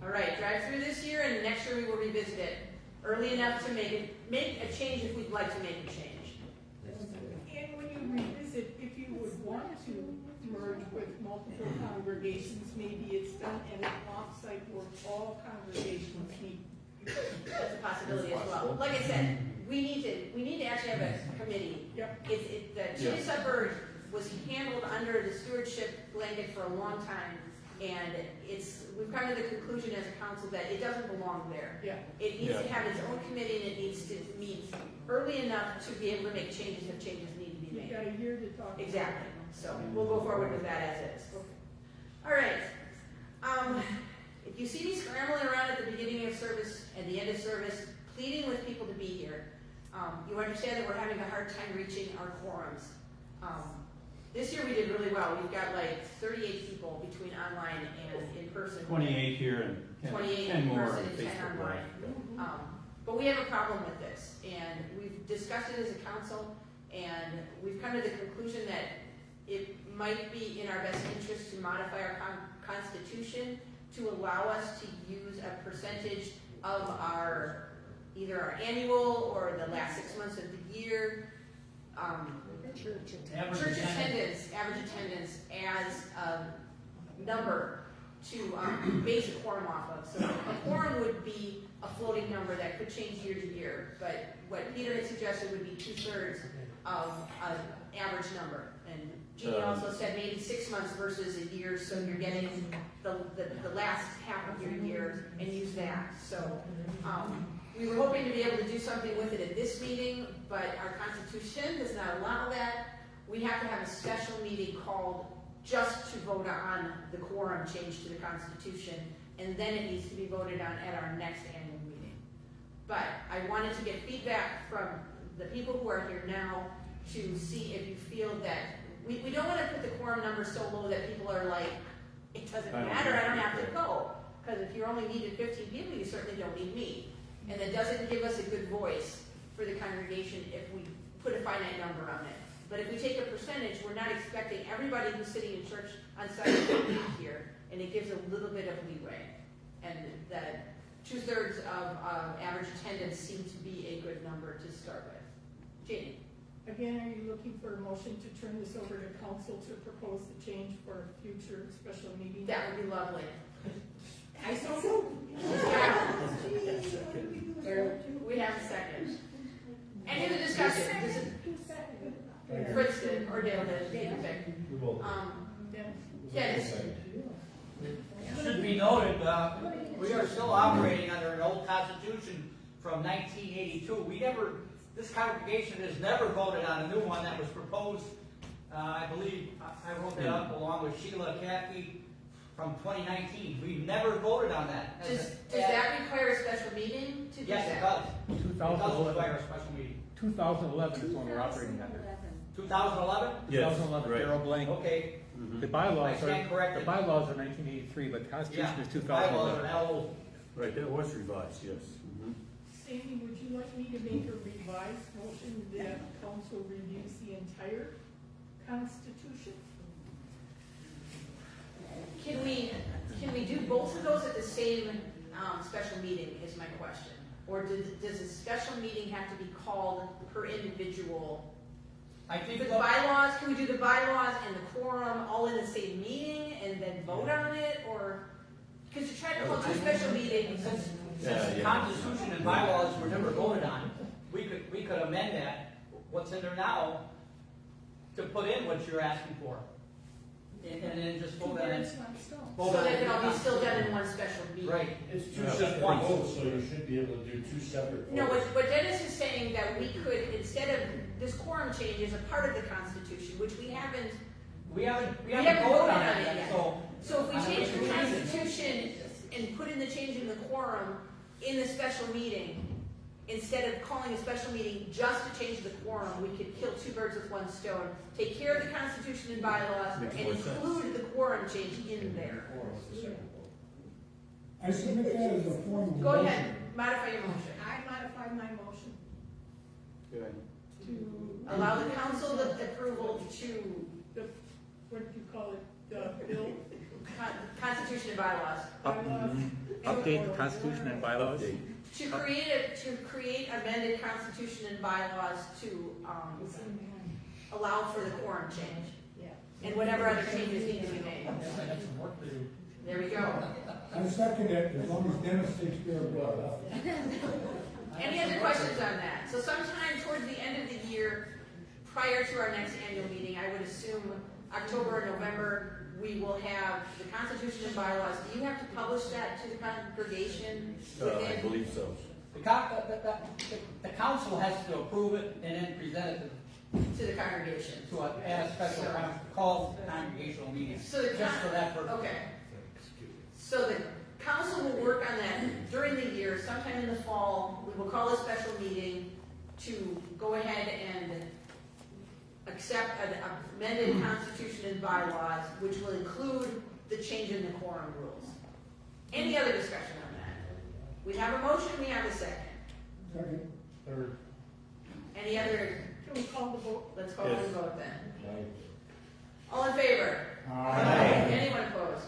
All right, drive through this year, and next year we will revisit it early enough to make a change if we'd like to make a change. And when you revisit, if you would want to merge with multiple congregations, maybe it's done at an offsite where all congregations meet. That's a possibility as well. Like I said, we need to actually have a committee. Yep. The chili supper was handled under the stewardship blanket for a long time, and we've come to the conclusion as a council that it doesn't belong there. Yeah. It needs to Yeah. have its own committee, and it needs to meet early enough to be able to make changes if changes need to be You've made. got a year to talk. Exactly. So we'll go forward with that as is. All right. If you see me scrambling around at the beginning of service and the end of service, pleading with people to be here, you understand that we're having a hard time reaching our quorums. This year we did really well. We've got like 38 people between online and in person. 28 here and 28 10 in more on person and 10 Facebook online. Live. But we have a problem with this, and we've discussed it as a council, and we've come to the conclusion that it might be in our best interest to modify our constitution to allow us to use a percentage of either our annual or the last 6 months of the year, church attendance, average attendance as a number to base a quorum off of. So a quorum would be a floating number that could change year to year, but what Peter had suggested would be 2/3 of an average number. And Jeannie also said maybe 6 months versus a year, so you're getting the last half of your year and use that. So we were hoping to be able to do something with it at this meeting, but our constitution does not allow that. We have to have a special meeting called just to vote on the quorum change to the constitution, and then it needs to be voted on at our next annual meeting. But I wanted to get feedback from the people who are here now to see if you feel that we don't want to put the quorum number so low that people are like, it doesn't matter, I don't have to go. Because if you're only needed 15 people, you certainly don't need me. And it doesn't give us a good voice for the congregation if we put a finite number on it. But if we take a percentage, we're not expecting everybody who's sitting in church on Sunday to be here, and it gives a little bit of leeway. And that 2/3 of average attendance seems to be a good number to start with. Janie? Again, are you looking for a motion to turn this over to council to propose the change for a future special meeting? That would be lovely. I so moved. We have a second. Any other discussion? Fritz did, or Dale did. Dennis? It should be noted, we are still operating under an old constitution from 1982. This congregation has never voted on a new one that was proposed. I believe I wrote that up along with Sheila Kathy from 2019. We've never voted on that. Does that require a special meeting to do that? Yes, it does. 2011 require a special meeting. 2011 is when we're operating under. 2011? Yes, 2011, right. Darrell Blank. Okay. The bylaws I stand corrected. The bylaws are 1983, but the Constitution is Yeah, bylaws are 2011. now old. Right, that was revised, yes. Sandy, would you like me to make a revised motion that council reviews the entire constitution? Can we do both of those at the same special meeting is my question? Or does a special meeting have to be called per individual? I think The bylaws, can we do the bylaws and the quorum all in the same meeting and then vote on it? Or, because you're trying to call two special meetings. Since Yeah, the yeah. Constitution and bylaws were never voted on, we could amend that, what's in there now, to put in what you're asking for. And then just vote on it. So that it can all be still done in one special meeting. Right. It's two Yeah. separate Once. votes, so you should be able to do two separate votes. No, what Dennis is saying that we could, instead of, this quorum change is a part of the Constitution, which we haven't We haven't voted voted on on it that, yet. so. So if I we don't change think the we need it. Constitution and put in the change in the quorum in the special meeting, instead of calling a special meeting just to change the quorum, we could kill two birds with one stone. Take care of the Constitution and bylaws Makes and more sense. include the quorum change in there. Quorum is the second vote. I submit that as a form of Go motion. ahead, modify your motion. I modify my motion Good. to. Allow the council the approval to The, what do you call it, the bill? Constitution and bylaws. bylaws, Update the Constitution and bylaws. To create amended Constitution and bylaws to, allow for the quorum change. And whatever other changes need to be made. There we go. I second it, as long as Dennis takes care of that. Any other questions on that? So sometime towards the end of the year, prior to our next annual meeting, I would assume October or November, we will have the Constitution and bylaws. Do you have to publish that to the congregation I within? believe so. The council has to approve it and then present it To the congregation? to a special called congregational meeting, So the just for that purpose. Okay. So the council will work on that during the year, sometime in the fall. We will call a special meeting to go ahead and accept an amended Constitution and bylaws, which will include the change in the quorum rules. Any other discussion on that? We have a motion, we have a second. Second. Third. Any other, Can we call the vote? let's call for the Yes. vote then. Aye. All in favor? Aye. Anyone opposed?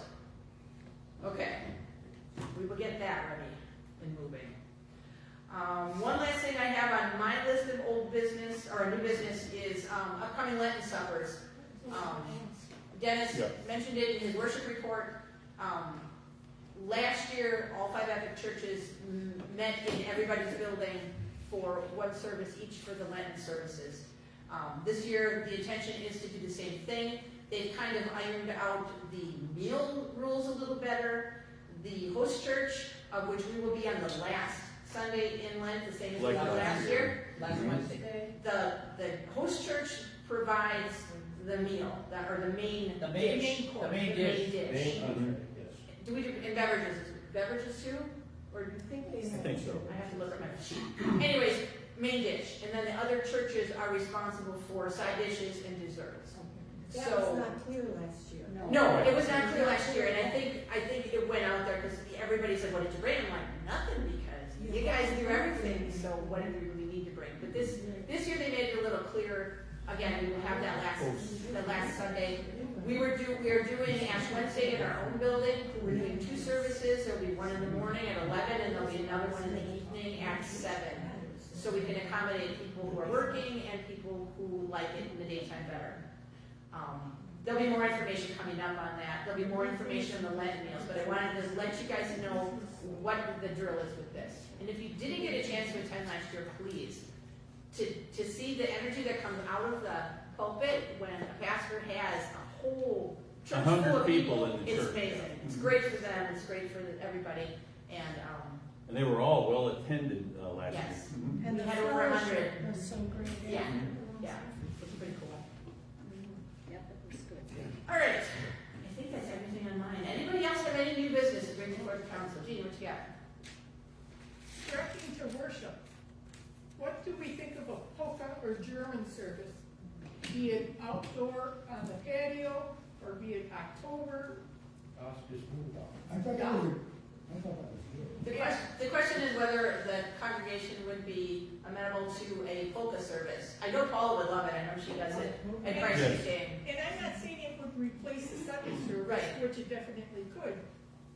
Okay, we will get that ready and moving. One last thing I have on my list of old business, or new business, is upcoming Lenten suppers. Dennis Yeah. mentioned it in his worship report. Last year, all 5 Epic churches met in everybody's building for one service each for the Lenten services. This year, the intention is to do the same thing. They've kind of ironed out the meal rules a little better. The host church, of which we will be on the last Sunday in Lent, the same as we Like did last last year. Last Wednesday. The host church provides the meal, or the main The main course, the main the main dish. dish. Main country, yes. Do we do, and beverages, beverages too? Or do you think they? I think so. I have to look at my sheet. Anyways, main dish, and then the other churches are responsible for side dishes and desserts. That So- was not clear last year. No, it was not clear last year, and I think it went out there because everybody said, what did you bring? I'm like, nothing, because you guys do everything, so what do we really need to bring? But this year they made it a little clearer. Again, we will have that last Sunday. We are doing Ash Wednesday in our own building. We're doing 2 services. There'll be one in the morning at 11, and there'll be another one in the evening at 7. So we can accommodate people who are working and people who like it in the daytime better. There'll be more information coming up on that. There'll be more information on the Lenten meals, but I wanted to let you guys know what the drill is with this. And if you didn't get a chance to attend last year, please, to see the energy that comes out of the pulpit when a pastor has a whole church full 100 of people in the it's church. amazing. It's great for them, it's great for everybody, and, And they were all well attended last year. yes. Mhm. And We the had over 100. fellowship was so great. Yeah, yeah, it's pretty cool. Yep, that was good. All right, I think that's everything on mine. Anybody else have any new business to bring before the council? Gina, what you got? Directing to worship. What do we think of a polka or German service? Be it outdoor on the patio, or be it October? Oscar's moved on. I thought that was good. The question is whether the congregation would be amenable to a polka service. I know Paula would love it, I know she does it at Christ Yes. Game. And I'm not saying it would could replace the Sunday service, Right. which it definitely could.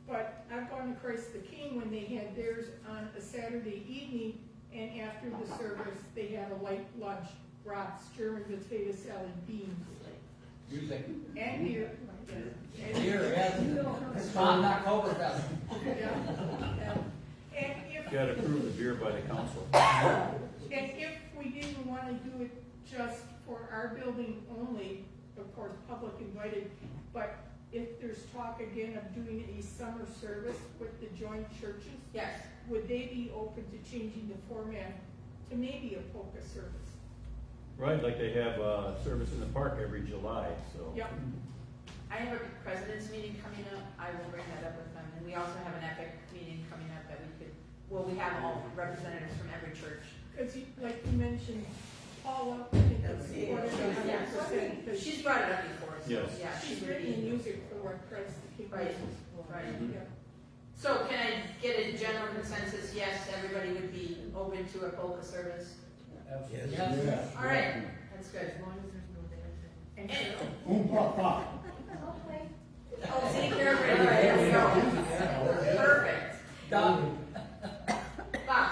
But I've gone to Christ the King when they had theirs on a Saturday evening, and after the service, they had a light lunch, brats, German potato salad, beans, Music. and beer. And Here, yes. It's on Oktoberfest. Yeah. And You if, gotta approve the beer by the council. and if we didn't wanna do it just for our building only, of course, public invited, but if there's talk again of doing a summer service with the joint churches, Yes. would they be open to changing the format to maybe a polka service? Right, like they have a service in the park every July, so. Yep. I have a president's meeting coming up, I will bring that up with them, and we also have an epic meeting coming up that we could, well, we have all representatives from every church. Cause you, like you mentioned, Paula, I think that's supported Yeah. 100%, cause She's brought it up before, so, Yes. yeah, she's she's written really. music for what Christ the King Right, was for. right. Yeah. So can I get a general consensus, yes, everybody would be open to a polka service? Yes. All right, that's good. And Oh, see, Carefree, all right, there we go. Perfect. Done. Bob?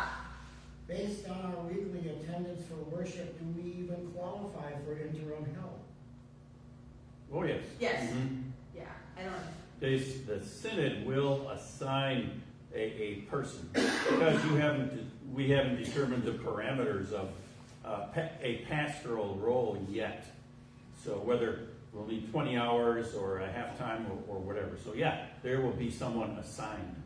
Based on our weekly attendance for worship, do we even qualify for interim help? Oh, yes. Yes. Mhm. Yeah, I don't, The synod will assign a person, because we haven't determined the parameters of a pastoral role yet. So whether we'll need 20 hours or a half-time or whatever. So yeah, there will be someone assigned.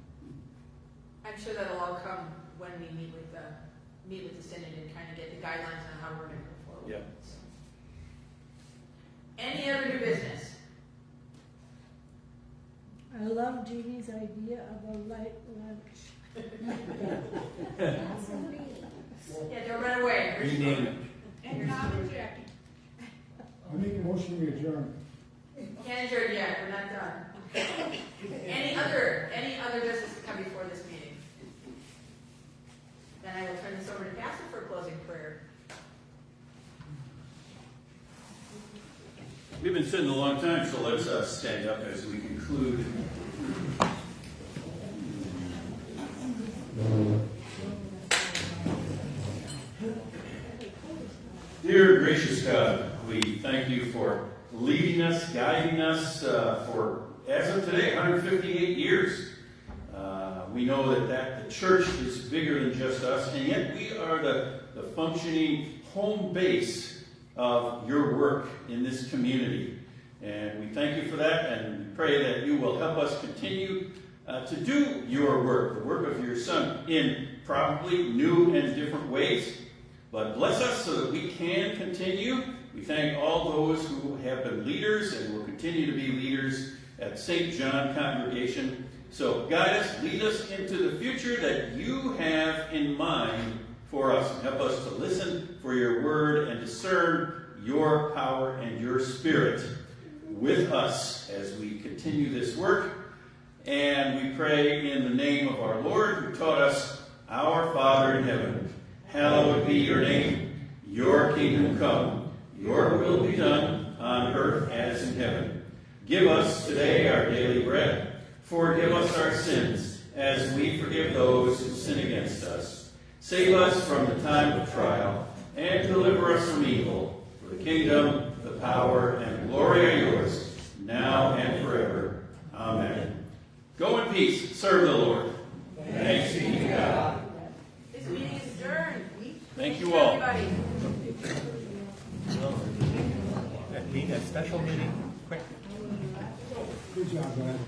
I'm sure that'll all come when we meet with the synod and kind of get the guidelines on how we're gonna go forward. Yep. So. Any other new business? I love Jeannie's idea of a light lunch. Yeah, don't run away. Rename it. And Tom and Jackie. I make a motion we adjourn. Can't adjourn yet, we're not done. Any other business to come before this meeting? Then I will turn this over to Pastor for a closing prayer. We've been sitting a long time, so let's stand up as we conclude. Dear gracious God, we thank you for leading us, guiding us for, as of today, 158 years. We know that the church is bigger than just us, and yet we are the functioning home base of your work in this community. And we thank you for that, and we pray that you will help us continue to do your work, the work of your Son, in probably new and different ways. But bless us so that we can continue. We thank all those who have been leaders and will continue to be leaders at St. John Congregation. So guide us, lead us into the future that you have in mind for us. And help us to listen for your word and discern your power and your spirit with us as we continue this work. And we pray in the name of our Lord, who taught us, Our Father in heaven, hallowed be your name. Your kingdom come. Your will be done on earth as in heaven. Give us today our daily bread. Forgive us our sins, as we forgive those who sin against us. Save us from the time of trial, and deliver us from evil. For the kingdom, the power, and glory are yours, now and forever. Amen. Go in peace. Serve the Lord. Thanks be to God. This meeting is adjourned. Thank you all. Everybody. Need a special meeting, quick. Good job, man.